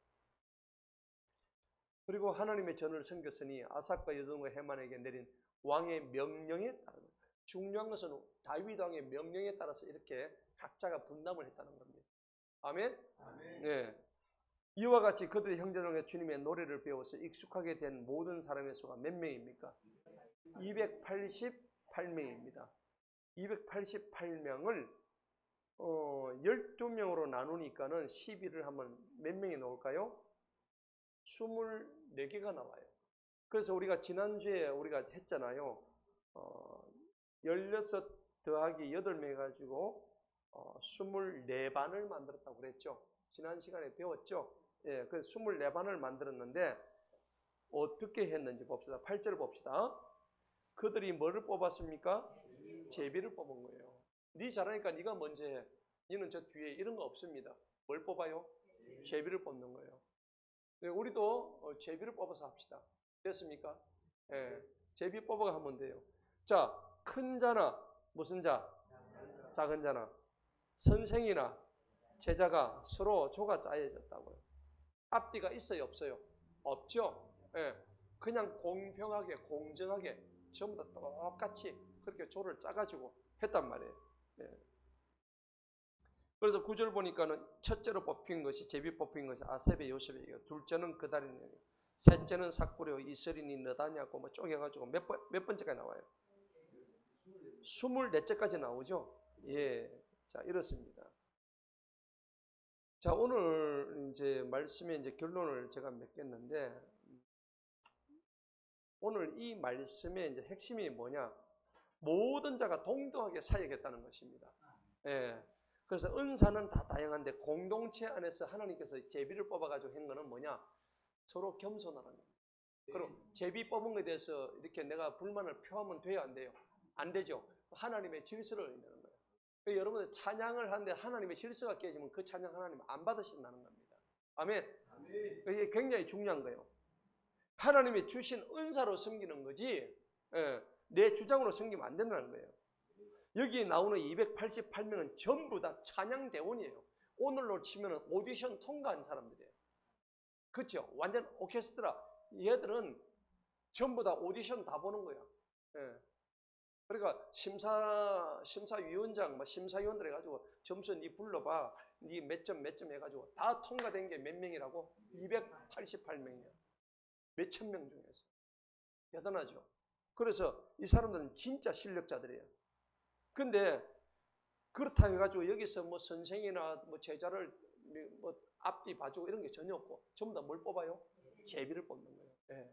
그리고 하나님의 전을 섬겼으니 아삭과 여두둔과 헤만에게 내린 왕의 명령에 따라, 중요한 것은 다윗 왕의 명령에 따라서 이렇게 각자가 분담을 했다는 겁니다. 아멘? 아멘. 네. 이와 같이 그들의 형제들과 주님의 노래를 배워서 익숙하게 된 모든 사람의 수가 몇 명입니까? 288명입니다. 288명을 12명으로 나누니까는 12를 하면 몇 명이 나올까요? 24개가 나와요. 그래서 우리가 지난주에 우리가 했잖아요. 16 더하기 8명 해가지고 24반을 만들었다고 그랬죠. 지난 시간에 배웠죠. 예, 그래서 24반을 만들었는데 어떻게 했는지 봅시다. 8절 봅시다. 그들이 뭐를 뽑았습니까? 제비를 뽑은 거예요. 네 잘하니까 네가 먼저 해. 너는 저 뒤에 이런 거 없습니다. 뭘 뽑아요? 제비를 뽑는 거예요. 네, 우리도 제비를 뽑아서 합시다. 됐습니까? 예, 제비 뽑아가 하면 돼요. 자, 큰 자나 무슨 자? 작은 자나 선생이나 제자가 서로 조가 짜여졌다고요. 앞뒤가 있어요, 없어요? 없죠? 예, 그냥 공평하게, 공정하게 전부 다 똑같이 그렇게 조를 짜가지고 했단 말이에요. 예. 그래서 9절 보니까는 첫째로 뽑힌 것이, 제비 뽑힌 것이 아셉의 요셉이에요. 둘째는 그다리네요. 셋째는 삭구려, 이스린이 너다냐고 뭐 쪼개가지고 몇 번째까지 나와요? 24째까지 나오죠? 예. 자, 이렇습니다. 자, 오늘 이제 말씀의 이제 결론을 제가 맺겠는데, 오늘 이 말씀의 이제 핵심이 뭐냐? 모든 자가 동등하게 사역했다는 것입니다. 예. 그래서 은사는 다 다양한데 공동체 안에서 하나님께서 제비를 뽑아가지고 한 거는 뭐냐? 서로 겸손하라는 거예요. 그럼 제비 뽑은 것에 대해서 이렇게 내가 불만을 표하면 돼요, 안 돼요? 안 되죠. 하나님의 질서를 의미하는 거예요. 그러니까 여러분들 찬양을 하는데 하나님의 질서가 깨지면 그 찬양 하나님 안 받으신다는 겁니다. 아멘. 이게 굉장히 중요한 거예요. 하나님이 주신 은사로 섬기는 거지, 예, 내 주장으로 섬기면 안 된다는 거예요. 여기 나오는 288명은 전부 다 찬양대원이에요. 오늘로 치면 오디션 통과한 사람들이에요. 그렇죠? 완전 오케스트라. 얘들은 전부 다 오디션 다 보는 거야. 예. 그러니까 심사위원장, 심사위원들 해가지고 점수 니 불러봐. 니 몇 점 해가지고 다 통과된 게 몇 명이라고? 288명이야. 몇천 명 중에서. 대단하죠? 그래서 이 사람들은 진짜 실력자들이에요. 근데 그렇다 해가지고 여기서 뭐 선생이나 뭐 제자를 뭐 앞뒤 봐주고 이런 게 전혀 없고 전부 다 뭘 뽑아요? 제비를 뽑는 거예요. 예.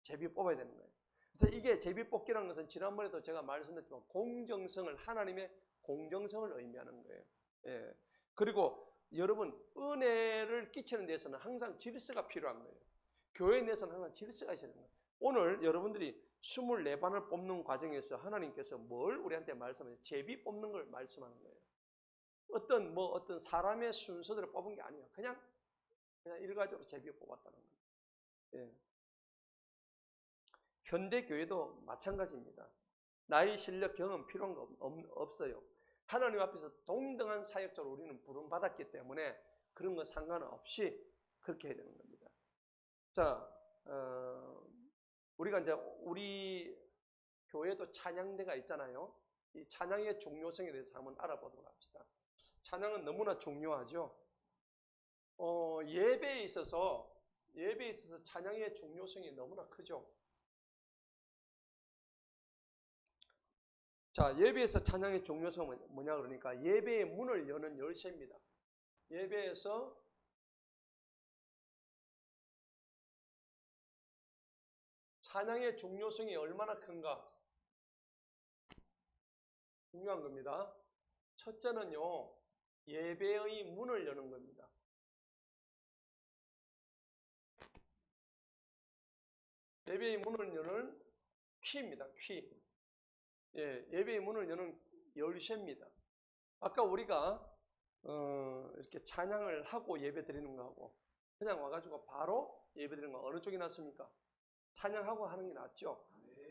제비 뽑아야 되는 거예요. 그래서 이게 제비 뽑기라는 것은 지난번에도 제가 말씀드렸지만 공정성을, 하나님의 공정성을 의미하는 거예요. 예. 그리고 여러분, 은혜를 끼치는 데서는 항상 질서가 필요한 거예요. 교회 내에서는 항상 질서가 있어야 되는 거예요. 오늘 여러분들이 24반을 뽑는 과정에서 하나님께서 뭘 우리한테 말씀하세요? 제비 뽑는 걸 말씀하는 거예요. 어떤 사람의 순서대로 뽑은 게 아니에요. 그냥 일괄적으로 제비 뽑았다는 거예요. 예. 현대 교회도 마찬가지입니다. 나이, 실력, 경험 필요한 거 없어요. 하나님 앞에서 동등한 사역자로 우리는 부름받았기 때문에 그런 거 상관없이 그렇게 해야 되는 겁니다. 자, 우리가 이제 우리 교회도 찬양대가 있잖아요. 이 찬양의 중요성에 대해서 한번 알아보도록 합시다. 찬양은 너무나 중요하죠. 예배에 있어서 찬양의 중요성이 너무나 크죠. 자, 예배에서 찬양의 중요성은 뭐냐 그러니까 예배의 문을 여는 열쇠입니다. 예배에서 찬양의 중요성이 얼마나 큰가? 중요한 겁니다. 첫째는요, 예배의 문을 여는 겁니다. 예배의 문을 여는 키입니다. 키. 예, 예배의 문을 여는 열쇠입니다. 아까 우리가 이렇게 찬양을 하고 예배 드리는 거하고 그냥 와가지고 바로 예배 드리는 거 어느 쪽이 낫습니까? 찬양하고 하는 게 낫죠.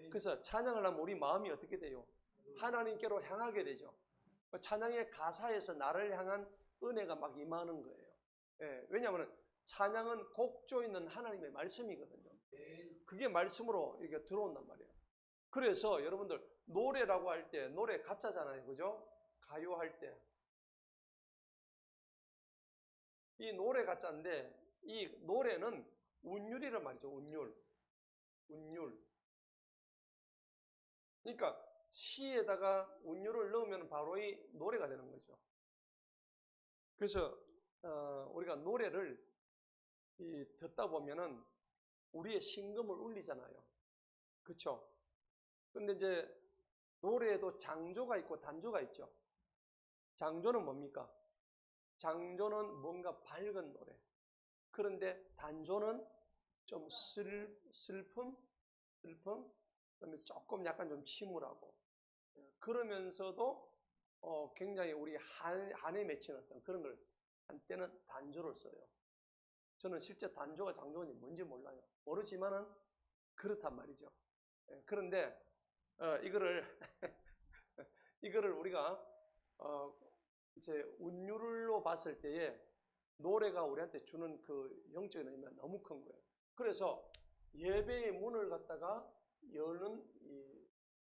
그래서 찬양을 하면 우리 마음이 어떻게 돼요? 하나님께로 향하게 되죠. 찬양의 가사에서 나를 향한 은혜가 막 임하는 거예요. 예, 왜냐하면 찬양은 곡조 있는 하나님의 말씀이거든요. 그게 말씀으로 이렇게 들어온단 말이에요. 그래서 여러분들 노래라고 할 때 노래 가짜잖아요. 그죠? 가요 할 때. 이 노래 가짜인데 이 노래는 운율이란 말이죠. 운율. 그러니까 시에다가 운율을 넣으면 바로 이 노래가 되는 거죠. 그래서 우리가 노래를 듣다 보면은 우리의 심금을 울리잖아요. 그렇죠? 근데 이제 노래에도 장조가 있고 단조가 있죠. 장조는 뭡니까? 장조는 뭔가 밝은 노래. 그런데 단조는 좀 슬픔, 그다음에 조금 약간 좀 침울하고 그러면서도 굉장히 우리 한에 맺힌 어떤 그런 걸 한때는 단조를 써요. 저는 실제 단조가 장조가 뭔지 몰라요. 모르지만은 그렇단 말이죠. 그런데 이거를 이거를 우리가 이제 운율로 봤을 때에 노래가 우리한테 주는 그 영적인 의미가 너무 큰 거예요. 그래서 예배의 문을 갖다가 여는 이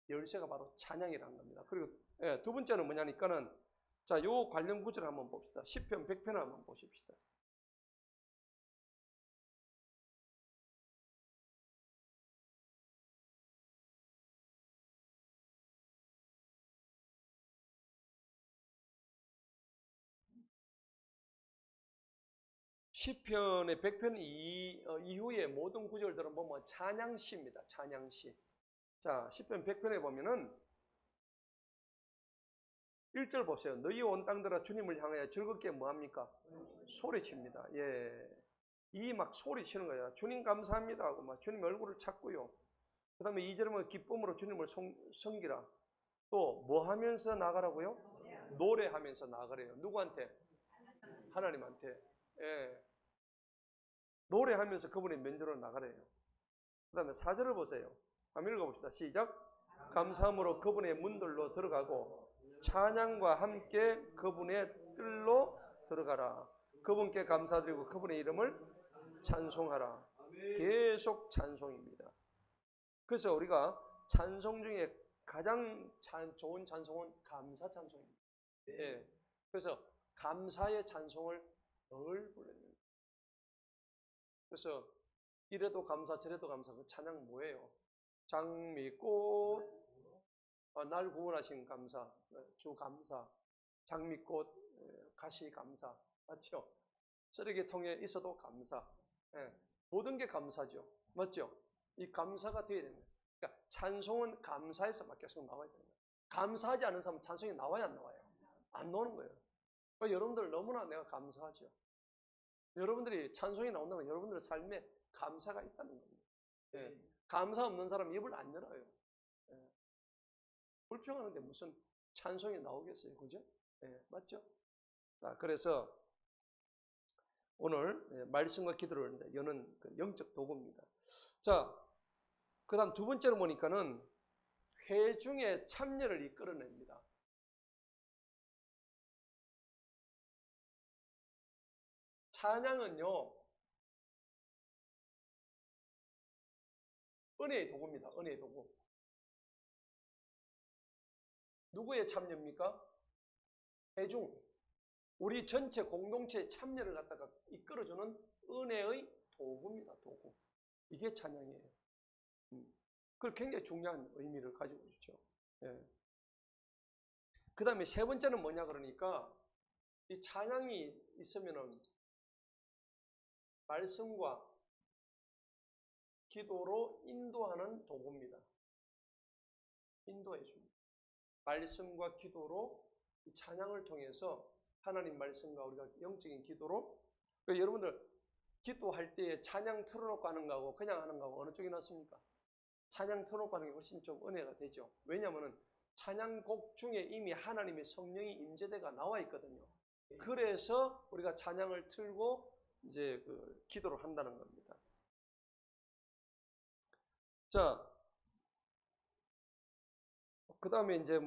열쇠가 바로 찬양이라는 겁니다. 그리고 두 번째는 뭐냐니까는 자, 요 관련 구절을 한번 봅시다. 시편 100편을 한번 보십시다. 시편의 100편 이후의 모든 구절들은 보면 찬양시입니다. 찬양시. 자, 시편 100편에 보면은 1절 보세요. 너희 온 땅들아 주님을 향하여 즐겁게 뭐합니까? 소리칩니다. 예. 이 막 소리치는 거야. 주님 감사합니다 하고 막 주님 얼굴을 찾고요. 그 다음에 2절은 기쁨으로 주님을 섬기라. 또 뭐 하면서 나가라고요? 노래하면서 나가래요. 누구한테? 하나님한테. 예. 노래하면서 그분의 면전으로 나가래요. 그 다음에 4절을 보세요. 한번 읽어봅시다. 시작. 감사함으로 그분의 문들로 들어가고 찬양과 함께 그분의 뜰로 들어가라. 그분께 감사드리고 그분의 이름을 찬송하라. 계속 찬송입니다. 그래서 우리가 찬송 중에 가장 좋은 찬송은 감사 찬송입니다. 예. 그래서 감사의 찬송을 늘 부릅니다. 그래서 이래도 감사 저래도 감사. 그 찬양 뭐예요? 장미꽃 날 구원하신 감사, 주 감사, 장미꽃 가시 감사, 맞죠? 쓰레기통에 있어도 감사, 모든 게 감사죠, 맞죠? 이 감사가 되어야 됩니다. 그러니까 찬송은 감사에서 막 계속 나와야 됩니다. 감사하지 않은 사람은 찬송이 나와야 안 나와요? 안 나오는 거예요. 그러니까 여러분들 너무나 내가 감사하죠. 여러분들이 찬송이 나온다면 여러분들의 삶에 감사가 있다는 겁니다. 감사 없는 사람 입을 안 열어요. 불평하는데 무슨 찬송이 나오겠어요, 그죠? 맞죠? 자, 그래서 오늘 말씀과 기도를 이제 여는 그 영적 도구입니다. 자, 그다음 두 번째로 보니까는 회중의 참여를 이끌어냅니다. 찬양은요, 은혜의 도구입니다. 은혜의 도구. 누구의 참여입니까? 대중. 우리 전체 공동체의 참여를 갖다가 이끌어주는 은혜의 도구입니다. 도구. 이게 찬양이에요. 그걸 굉장히 중요한 의미를 가지고 있죠. 예. 그 다음에 세 번째는 뭐냐 그러니까 이 찬양이 있으면은 말씀과 기도로 인도하는 도구입니다. 인도해 줍니다. 말씀과 기도로 이 찬양을 통해서 하나님 말씀과 우리가 영적인 기도로 그러니까 여러분들 기도할 때 찬양 틀어놓고 하는 거하고 그냥 하는 거하고 어느 쪽이 낫습니까? 찬양 틀어놓고 하는 게 훨씬 좀 은혜가 되죠. 왜냐하면 찬양곡 중에 이미 하나님의 성령이 임재대가 나와 있거든요. 그래서 우리가 찬양을 틀고 이제 그 기도를 한다는 겁니다. 자, 그 다음에 이제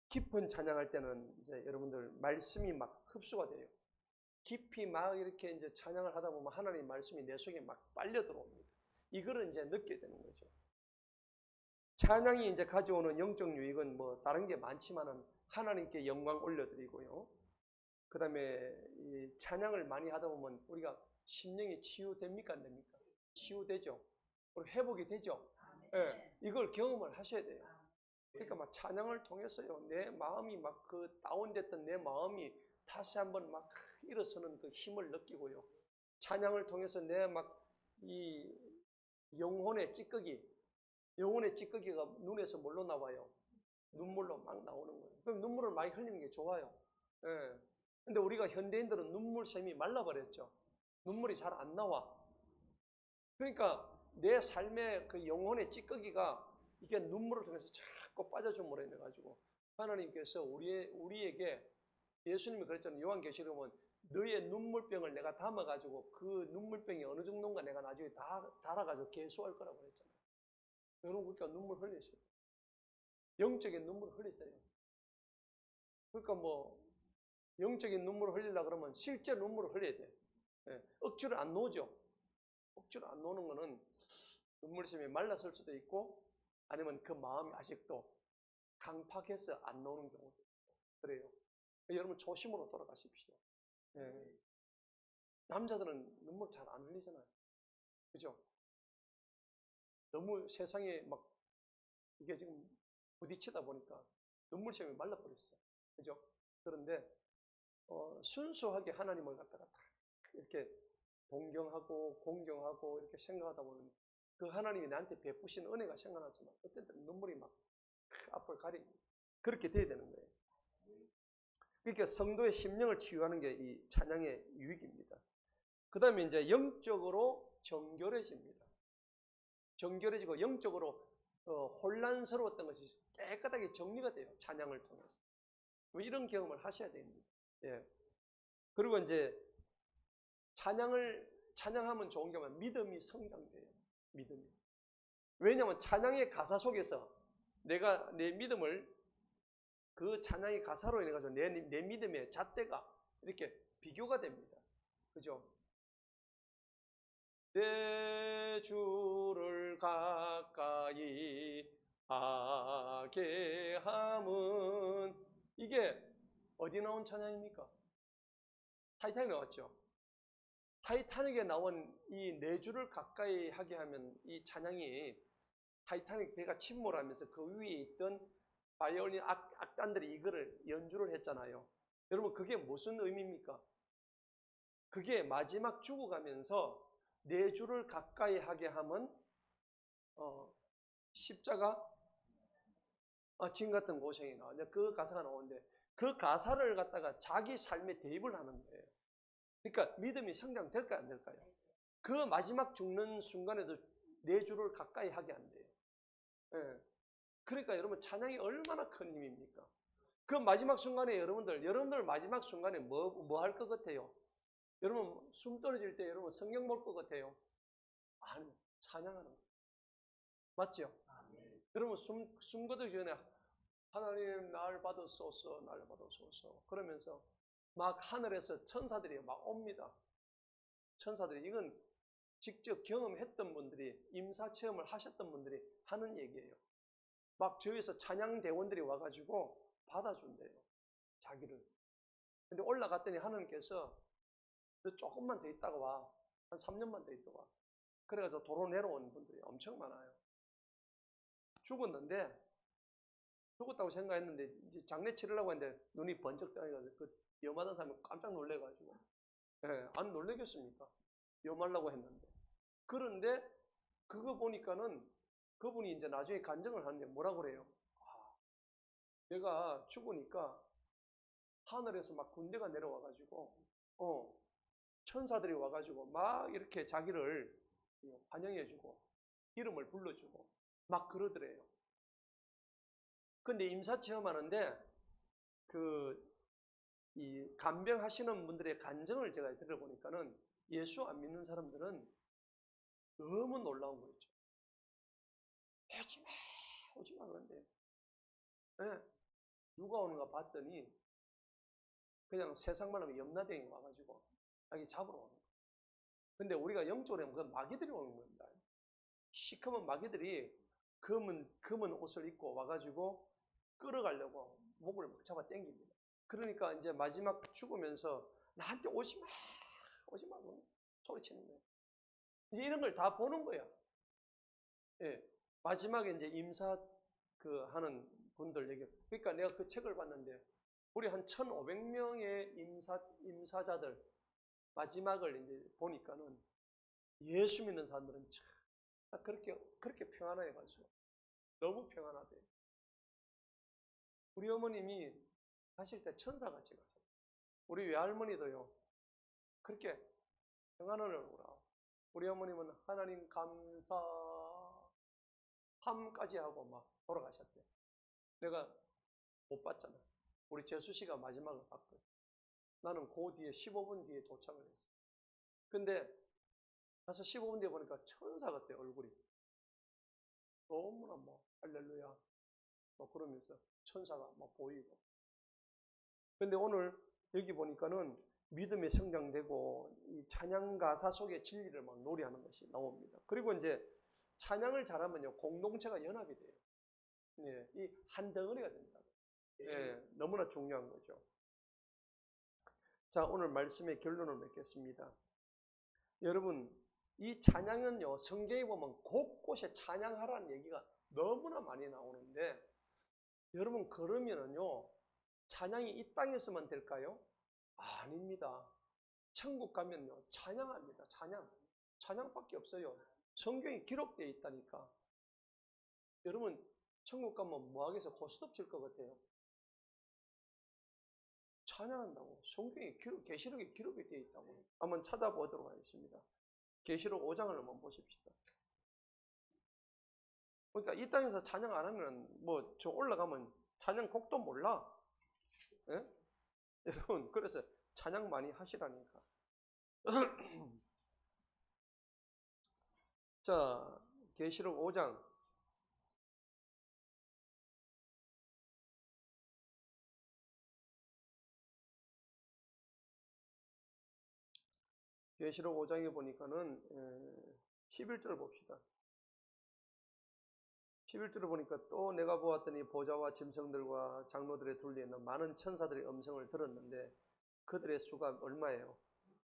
깊은 찬양할 때는 이제 여러분들 말씀이 막 흡수가 돼요. 깊이 막 이렇게 이제 찬양을 하다 보면 하나님 말씀이 내 속에 막 빨려 들어옵니다. 이거를 이제 느끼게 되는 거죠. 찬양이 이제 가져오는 영적 유익은 뭐 다른 게 많지만은 하나님께 영광 올려드리고요. 그 다음에 이 찬양을 많이 하다 보면 우리가 심령이 치유됩니까? 안 됩니까? 치유되죠. 그리고 회복이 되죠. 예, 이걸 경험을 하셔야 돼요. 그러니까 막 찬양을 통해서요, 내 마음이 막 그 다운됐던 내 마음이 다시 한번 막 일어서는 그 힘을 느끼고요. 찬양을 통해서 내 막 이 영혼의 찌꺼기가 눈에서 뭘로 나와요? 눈물로 막 나오는 거예요. 그럼 눈물을 많이 흘리는 게 좋아요. 예. 근데 우리가 현대인들은 눈물샘이 말라버렸죠. 눈물이 잘 안 나와. 그러니까 내 삶의 그 영혼의 찌꺼기가 이게 눈물을 통해서 자꾸 빠져줌으로 인해 가지고 하나님께서 우리에게 예수님이 그랬잖아요. 요한계시록에 보면 너의 눈물병을 내가 담아가지고 그 눈물병이 어느 정도인가 내가 나중에 다 달아가지고 계수할 거라고 그랬잖아요. 여러분 그러니까 눈물 흘리세요. 영적인 눈물을 흘리세요. 그러니까 영적인 눈물을 흘리려고 그러면 실제 눈물을 흘려야 돼. 예, 억지로 안 놓죠. 억지로 안 놓는 거는 눈물샘이 말랐을 수도 있고 아니면 그 마음이 아직도 강팍해서 안 나오는 경우도 있고 그래요. 여러분 조심으로 돌아가십시오. 예. 남자들은 눈물 잘 안 흘리잖아요. 그죠? 너무 세상에 막 이게 지금 부딪히다 보니까 눈물샘이 말라버렸어. 그죠? 그런데 순수하게 하나님을 갖다가 다 이렇게 동경하고 공경하고 이렇게 생각하다 보면 그 하나님이 나한테 베푸신 은혜가 생각나서 막 어떤 때는 눈물이 막 앞을 가립니다. 그렇게 돼야 되는 거예요. 그러니까 성도의 심령을 치유하는 게 이 찬양의 유익입니다. 그 다음에 이제 영적으로 정결해집니다. 정결해지고 영적으로 혼란스러웠던 것이 깨끗하게 정리가 돼요. 찬양을 통해서. 이런 경험을 하셔야 됩니다. 예. 그리고 이제 찬양하면 좋은 게 뭐냐면 믿음이 성장돼요. 믿음이. 왜냐하면 찬양의 가사 속에서 내가 내 믿음을 그 찬양의 가사로 인해 가지고 내 믿음의 잣대가 이렇게 비교가 됩니다. 그죠? 내 주를 가까이 하게 함은 이게 어디 나온 찬양입니까? 타이타닉에 나왔죠. 타이타닉에 나온 이 내 주를 가까이 하게 하면 이 찬양이 타이타닉 배가 침몰하면서 그 위에 있던 바이올린 악단들이 이거를 연주를 했잖아요. 여러분 그게 무슨 의미입니까? 그게 마지막 죽어가면서 내 주를 가까이 하게 하면 십자가 진 같은 고생이 나와. 그 가사가 나오는데 그 가사를 갖다가 자기 삶에 대입을 하는 거예요. 그러니까 믿음이 성장될까요? 안 될까요? 그 마지막 죽는 순간에도 내 주를 가까이 하게 안 돼요. 예. 그러니까 여러분 찬양이 얼마나 큰 힘입니까? 그 마지막 순간에 여러분들 마지막 순간에 뭐 할 것 같아요? 여러분 숨 떨어질 때 여러분 성경 볼 것 같아요? 아니, 찬양하는 거. 맞죠? 여러분 숨 거두기 전에 하나님 날 받으소서 그러면서 막 하늘에서 천사들이 막 옵니다. 천사들이 이건 직접 경험했던 분들이, 임사체험을 하셨던 분들이 하는 얘기예요. 막 저기서 찬양대원들이 와가지고 받아준대요, 자기를. 근데 올라갔더니 하나님께서 너 조금만 더 있다가 와. 한 3년만 더 있다가 와. 그래가지고 도로 내려온 분들이 엄청 많아요. 죽었다고 생각했는데 이제 장례 치르려고 했는데 눈이 번쩍 떠가지고 그 염하던 사람이 깜짝 놀래가지고, 예, 안 놀래겠습니까? 염하려고 했는데. 그런데 그거 보니까는 그분이 이제 나중에 간증을 하는데 뭐라 그래요? 아, 내가 죽으니까 하늘에서 막 군대가 내려와가지고, 천사들이 와가지고 막 이렇게 자기를 환영해주고 이름을 불러주고 막 그러더래요. 근데 임사체험하는데 이 간병하시는 분들의 간증을 제가 들어보니까는 예수 안 믿는 사람들은 너무 놀라운 거였죠. 오지마, 오지마 그런데, 네, 누가 오는가 봤더니 그냥 세상 말하면 염라대왕이 와가지고 자기 잡으러 오는 거예요. 근데 우리가 영적으로 하면 그 마귀들이 오는 겁니다. 시커먼 마귀들이 검은 옷을 입고 와가지고 끌어가려고 목을 잡아 당깁니다. 그러니까 이제 마지막 죽으면서 나한테 오지마, 오지마 소리치는 거예요. 이제 이런 걸 다 보는 거야. 예. 마지막에 이제 임사 하는 분들 얘기. 그러니까 내가 그 책을 봤는데 우리 한 1,500명의 임사자들 마지막을 이제 보니까는 예수 믿는 사람들은 참 그렇게 평안해가지고 너무 평안하대. 우리 어머님이 가실 때 천사같이 가셨어요. 우리 외할머니도요 그렇게 평안한 얼굴로. 우리 어머님은 하나님 감사함까지 하고 막 돌아가셨대. 내가 못 봤잖아. 우리 재수 씨가 마지막을 봤거든. 나는 그 뒤에 15분 뒤에 도착을 했어. 근데 가서 15분 뒤에 보니까 천사 같아, 얼굴이. 너무나 뭐 할렐루야 뭐 그러면서 천사가 막 보이고. 근데 오늘 여기 보니까는 믿음이 성장되고 이 찬양 가사 속에 진리를 막 노래하는 것이 나옵니다. 그리고 이제 찬양을 잘하면요 공동체가 연합이 돼요. 예, 이 한 덩어리가 된다. 예, 너무나 중요한 거죠. 자, 오늘 말씀의 결론을 맺겠습니다. 여러분, 이 찬양은요 성경에 보면 곳곳에 찬양하라는 얘기가 너무나 많이 나오는데, 여러분 그러면은요 찬양이 이 땅에서만 될까요? 아닙니다. 천국 가면요 찬양합니다. 찬양밖에 없어요. 성경에 기록되어 있다니까. 여러분 천국 가면 뭐 하겠어? 고스톱 칠 것 같아요. 찬양한다고. 성경에 계시록에 기록이 되어 있다고. 한번 찾아보도록 하겠습니다. 계시록 5장을 한번 보십시다. 그러니까 이 땅에서 찬양 안 하면 뭐 저 올라가면 찬양 곡도 몰라. 예? 여러분 그래서 찬양 많이 하시라니까. 자, 계시록 5장 계시록 5장에 보니까는 11절을 봅시다. 11절을 보니까 또 내가 보았더니 보좌와 짐승들과 장로들의 둘리에 있는 많은 천사들의 음성을 들었는데 그들의 수가 얼마예요?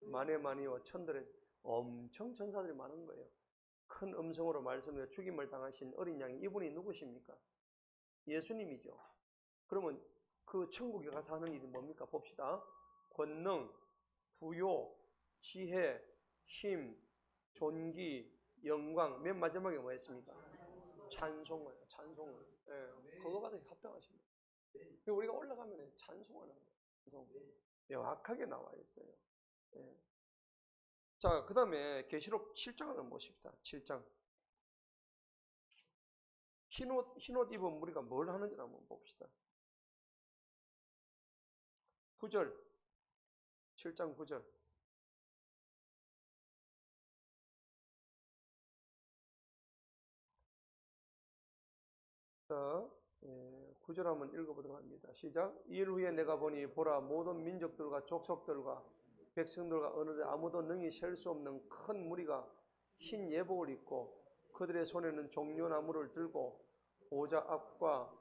만에만이요 천들의 엄청 천사들이 많은 거예요. 큰 음성으로 말씀해 죽임을 당하신 어린 양이 이분이 누구십니까? 예수님이죠. 그러면 그 천국에 가서 하는 일이 뭡니까? 봅시다. 권능, 부요, 지혜, 힘, 존귀, 영광. 맨 마지막에 뭐 했습니까? 찬송을. 예, 그거 받아 합당하십니다. 우리가 올라가면 찬송하는 거예요. 명확하게 나와 있어요. 예. 자, 그 다음에 계시록 7장을 한번 보십시다. 7장. 흰옷 입은 무리가 뭘 하는지 한번 봅시다. 9절. 7장 9절. 자, 9절 한번 읽어보도록 합니다. 시작. 이일 후에 내가 보니 보라 모든 민족들과 족속들과 백성들과 어느 데 아무도 능히 셀 수 없는 큰 무리가 흰 예복을 입고 그들의 손에는 종려나무를 들고 보좌 앞과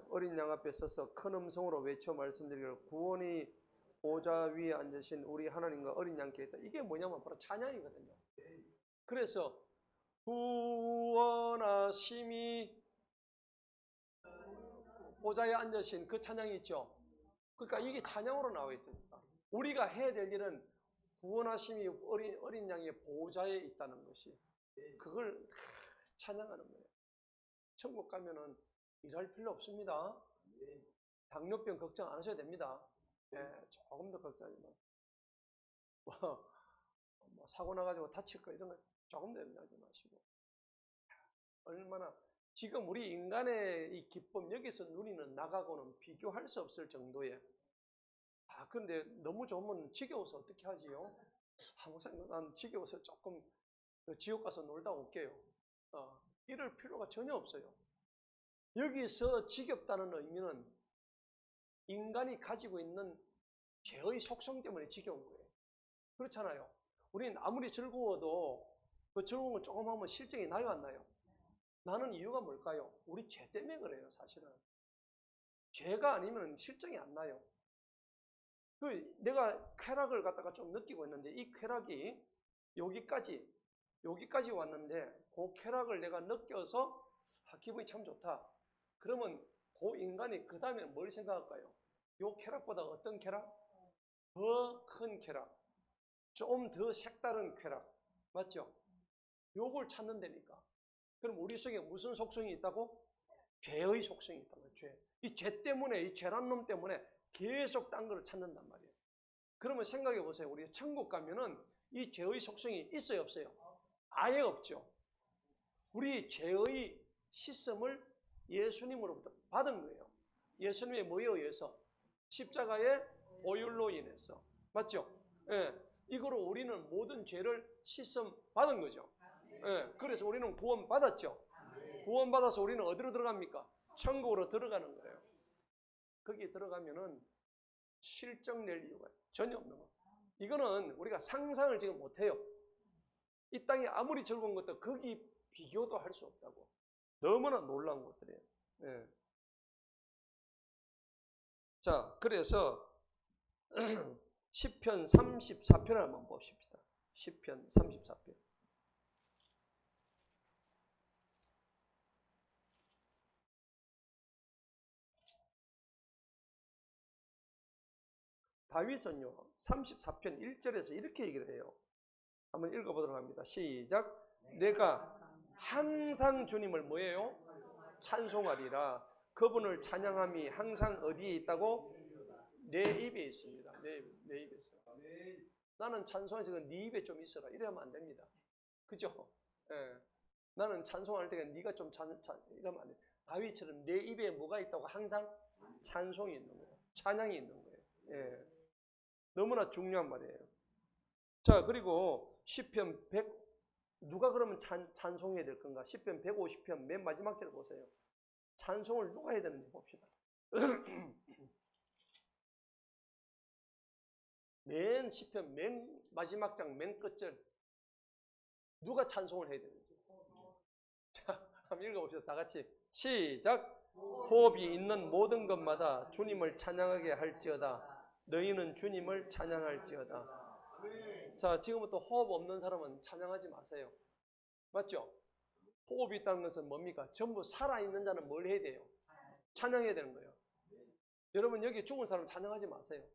어린 양 앞에 서서 큰 음성으로 외쳐 말씀드리기를 구원이 보좌 위에 앉으신 우리 하나님과 어린 양께 있다. 이게 뭐냐면 바로 찬양이거든요. 그래서 구원하심이 보좌에 앉으신 그 찬양이 있죠. 그러니까 이게 찬양으로 나와 있습니다. 우리가 해야 될 일은 구원하심이 어린 양의 보좌에 있다는 것이, 그걸 찬양하는 거예요. 천국 가면은 일할 필요 없습니다. 당뇨병 걱정 안 하셔도 됩니다. 조금 더 걱정하지 마. 뭐 사고 나가지고 다칠 거 이런 거 조금 더 염려하지 마시고. 얼마나 지금 우리 인간의 이 기쁨, 여기서 누리는 나가고는 비교할 수 없을 정도의, 근데 너무 좋으면 지겨워서 어떻게 하지요? 목사님, 난 지겨워서 조금 지옥 가서 놀다 올게요. 이럴 필요가 전혀 없어요. 여기서 지겹다는 의미는 인간이 가지고 있는 죄의 속성 때문에 지겨운 거예요. 그렇잖아요. 우리는 아무리 즐거워도 그 즐거운 걸 조금 하면 실증이 나요, 안 나요? 나는 이유가 뭘까요? 우리 죄 때문에 그래요, 사실은. 죄가 아니면 실증이 안 나요. 내가 쾌락을 갖다가 좀 느끼고 있는데, 이 쾌락이 여기까지 왔는데, 그 쾌락을 내가 느껴서 기분이 참 좋다. 그러면 그 인간이 그 다음에 뭘 생각할까요? 요 쾌락보다 어떤 쾌락? 더 큰 쾌락, 좀 더 색다른 쾌락, 맞죠? 요걸 찾는다니까. 그럼 우리 속에 무슨 속성이 있다고? 죄의 속성이 있다고. 이 죄 때문에, 이 죄란 놈 때문에 계속 딴 거를 찾는단 말이에요. 그러면 생각해 보세요. 우리 천국 가면은 이 죄의 속성이 있어요, 없어요? 아예 없죠. 우리 죄의 씻음을 예수님으로부터 받은 거예요. 예수님의 뭐에 의해서? 십자가의 보혈로 인해서. 맞죠? 이거로 우리는 모든 죄를 씻음 받은 거죠. 그래서 우리는 구원 받았죠. 구원 받아서 우리는 어디로 들어갑니까? 천국으로 들어가는 거예요. 거기 들어가면은 실적 낼 이유가 전혀 없는 거예요. 이거는 우리가 상상을 지금 못해요. 이 땅에 아무리 즐거운 것도 거기 비교도 할 수 없다고. 너무나 놀라운 것들이에요. 자, 그래서 시편 34편을 한번 봅시다. 시편 34편. 다윗은요, 34편 1절에서 이렇게 얘기를 해요. 한번 읽어보도록 합니다. 시작. 내가 항상 주님을 뭐예요? 찬송하리라. 그분을 찬양함이 항상 어디에 있다고? 내 입에 있습니다. 내 입에 있어요. 나는 찬송할 때는 네 입에 좀 있어라. 이러면 안 됩니다. 그죠? 나는 찬송할 때가 네가 좀 이러면 안 돼. 다윗처럼 내 입에 뭐가 있다고? 항상 찬송이 있는 거예요. 찬양이 있는 거예요. 너무나 중요한 말이에요. 자, 그리고 시편 100, 누가 그러면 찬송해야 될 건가? 시편 150편 맨 마지막 절 보세요. 찬송을 누가 해야 되는지 봅시다. 맨 시편 맨 마지막 장 맨 끝절 누가 찬송을 해야 되는지. 자, 한번 읽어봅시다. 다 같이 시작. 호흡이 있는 모든 것마다 주님을 찬양하게 할지어다. 너희는 주님을 찬양할지어다. 자, 지금부터 호흡 없는 사람은 찬양하지 마세요. 맞죠? 호흡이 있다는 것은 뭡니까? 전부 살아있는 자는 뭘 해야 돼요? 찬양해야 되는 거예요. 여러분, 여기 죽은 사람 찬양하지 마세요.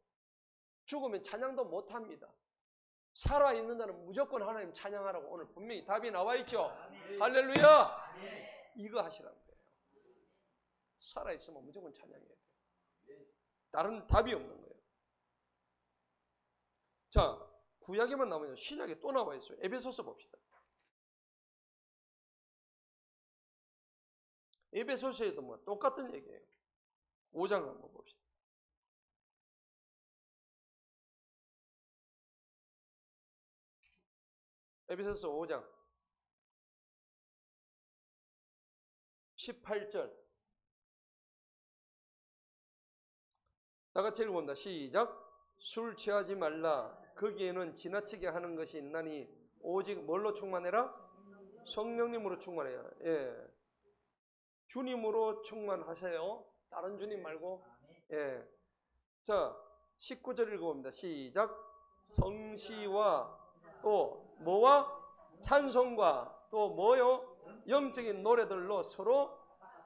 죽으면 찬양도 못합니다. 살아있는 자는 무조건 하나님 찬양하라고 오늘 분명히 답이 나와 있죠? 할렐루야! 이거 하시라는 거예요. 살아있으면 무조건 찬양해야 돼요. 다른 답이 없는 거예요. 자, 구약에만 나오면 신약에 또 나와 있어요. 에베소서 봅시다. 에베소서에도 뭐 똑같은 얘기예요. 5장 한번 봅시다. 에베소서 5장 18절 다 같이 읽어본다. 시작. 술 취하지 말라. 거기에는 지나치게 하는 것이 있나니 오직 뭘로 충만해라? 성령님으로 충만해요. 예. 주님으로 충만하세요. 다른 주님 말고. 예. 자, 19절 읽어봅니다. 시작. 성시와 또 뭐와? 찬송과 또 뭐요? 영적인 노래들로 서로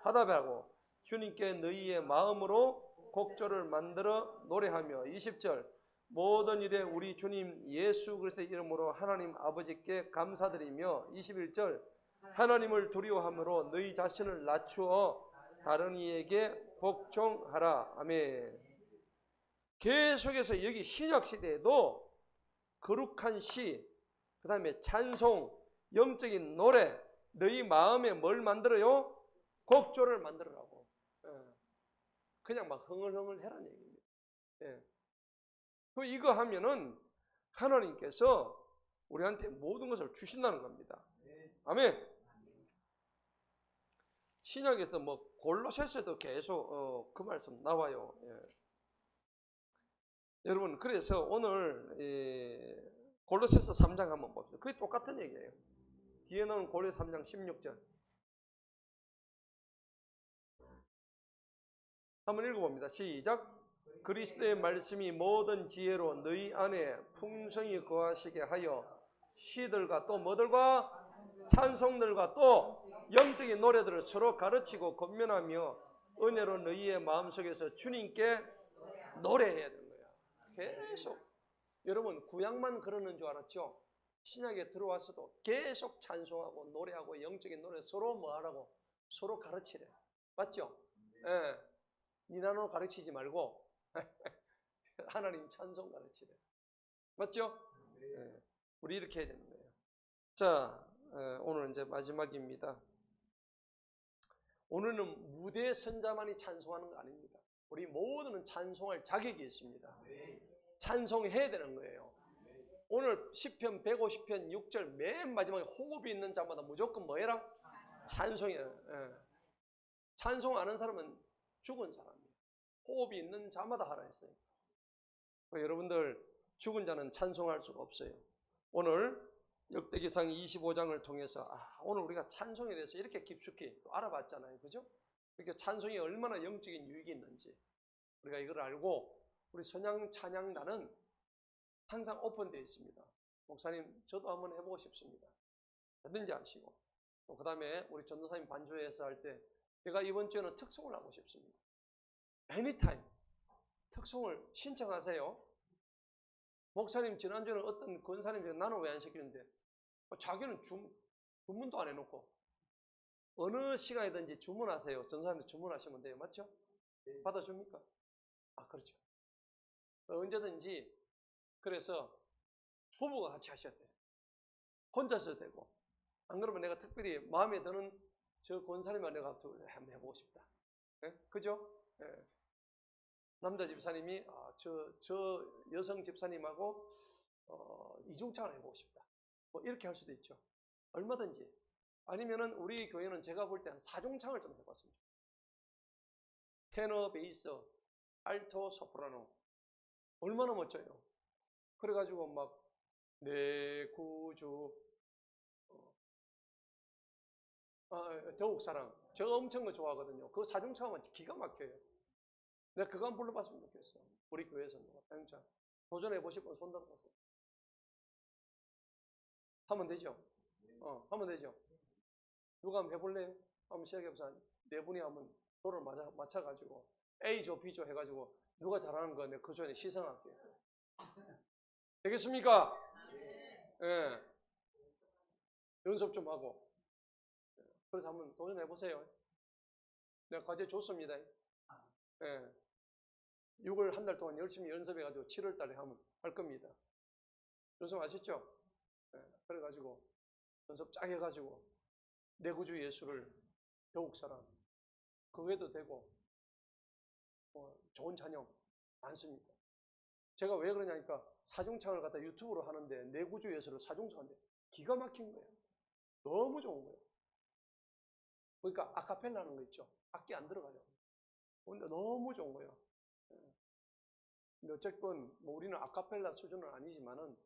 화답하고 주님께 너희의 마음으로 곡조를 만들어 노래하며 20절 모든 일에 우리 주님 예수 그리스도의 이름으로 하나님 아버지께 감사드리며 21절 하나님을 두려워함으로 너희 자신을 낮추어 다른 이에게 복종하라. 아멘. 계속해서 여기 신약시대에도 거룩한 시, 그 다음에 찬송, 영적인 노래, 너희 마음에 뭘 만들어요? 곡조를 만들으라고. 그냥 막 흥얼흥얼 해라는 얘기입니다. 이거 하면은 하나님께서 우리한테 모든 것을 주신다는 겁니다. 아멘. 신약에서 뭐 골로새서도 계속 그 말씀 나와요. 여러분 그래서 오늘 골로새서 3장 한번 봅시다. 그게 똑같은 얘기예요. 뒤에 나오는 골로새 3장 16절 한번 읽어봅니다. 시작. 그리스도의 말씀이 모든 지혜로 너희 안에 풍성히 거하시게 하여 시들과 또 뭐들과 찬송들과 또 영적인 노래들을 서로 가르치고 권면하며 은혜로 너희의 마음속에서 주님께 노래해야 되는 거야. 계속. 여러분 구약만 그러는 줄 알았죠? 신약에 들어와서도 계속 찬송하고 노래하고 영적인 노래 서로 뭐하라고? 서로 가르치래. 맞죠? 예. 니나노 가르치지 말고 하나님 찬송 가르치래. 맞죠? 예. 우리 이렇게 해야 되는 거예요. 자, 오늘 이제 마지막입니다. 오늘은 무대 선자만이 찬송하는 거 아닙니다. 우리 모두는 찬송할 자격이 있습니다. 찬송해야 되는 거예요. 오늘 시편 150편 6절 맨 마지막에 호흡이 있는 자마다 무조건 뭐 해라? 찬송해요. 찬송 아는 사람은 죽은 사람이에요. 호흡이 있는 자마다 하라 했어요. 여러분들 죽은 자는 찬송할 수가 없어요. 오늘 역대기상 25장을 통해서 오늘 우리가 찬송에 대해서 이렇게 깊숙이 또 알아봤잖아요. 그죠? 이렇게 찬송이 얼마나 영적인 유익이 있는지 우리가 이걸 알고 우리 선양 찬양단은 항상 오픈되어 있습니다. 목사님 저도 한번 해보고 싶습니다. 뭐든지 하시고 또 그 다음에 우리 전도사님 반주회에서 할 때 제가 이번 주에는 특송을 하고 싶습니다. Anytime 특송을 신청하세요. 목사님 지난주에는 어떤 권사님이 나는 왜 안 시키는데 자기는 주문도 안 해놓고 어느 시간이든지 주문하세요. 전사님도 주문하시면 돼요. 맞죠? 받아줍니까? 그렇죠. 언제든지 그래서 부부가 같이 하셔야 돼요. 혼자서 되고 안 그러면 내가 특별히 마음에 드는 저 권사님만 내가 한번 해보고 싶다. 그죠? 남자 집사님이 저 여성 집사님하고 이중창을 해보고 싶다. 뭐 이렇게 할 수도 있죠. 얼마든지. 아니면은 우리 교회는 제가 볼 때 한 4중창을 좀 해봤습니다. 테너, 베이스, 알토, 소프라노. 얼마나 멋져요. 그래가지고 막 내 구주 더욱 사랑. 제가 엄청 거 좋아하거든요. 그 4중창은 기가 막혀요. 내가 그거 한번 불러봤으면 좋겠어. 우리 교회에서는 4중창. 도전해보실 분 손 들어보세요. 하면 되죠? 하면 되죠? 누가 한번 해볼래요? 한번 시작해보자. 네 분이 한번 도를 맞춰가지고 A조, B조 해가지고 누가 잘하는 거 내가 그 전에 시상할게요. 되겠습니까? 예. 연습 좀 하고. 그래서 한번 도전해보세요. 내가 과제 줬습니다. 예. 6월 한 달 동안 열심히 연습해가지고 7월 달에 한번 할 겁니다. 연습 아시죠? 예. 그래가지고 연습 쫙 해가지고 내 구주 예수를 더욱 사랑. 그 외에도 되고 좋은 찬양 많습니다. 제가 왜 그러냐니까 사중창을 갖다 유튜브로 하는데 내 구주 예수를 사중창인데 기가 막힌 거예요. 너무 좋은 거예요. 그러니까 아카펠라 하는 거 있죠. 악기 안 들어가요. 근데 너무 좋은 거예요. 근데 어쨌건 뭐 우리는 아카펠라 수준은 아니지만은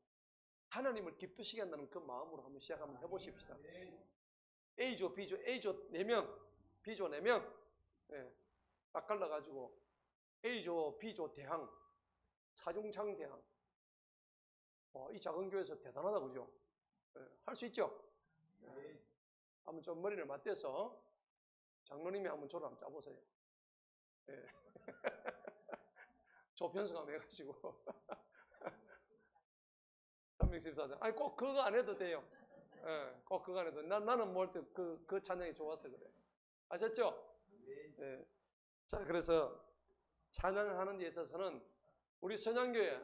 하나님을 기쁘시게 한다는 그 마음으로 한번 시작 한번 해보십시다. A조, B조, A조 4명, B조 4명, 예, 딱 갈라가지고 A조, B조 대항, 사중창 대항. 이 작은 교회에서 대단하다, 그죠? 예, 할 수 있죠? 예. 한번 좀 머리를 맞대서 장로님이 한번 조를 한번 짜보세요. 예. 조 편성함 해가지고 314장. 아니 꼭 그거 안 해도 돼요. 예, 꼭 그거 안 해도. 나는 뭘 때 그 찬양이 좋아서 그래. 아셨죠? 예. 자, 그래서 찬양을 하는 데 있어서는 우리 선양교회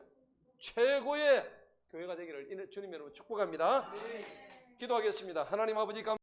최고의 교회가 되기를 주님 여러분 축복합니다. 기도하겠습니다. 하나님 아버지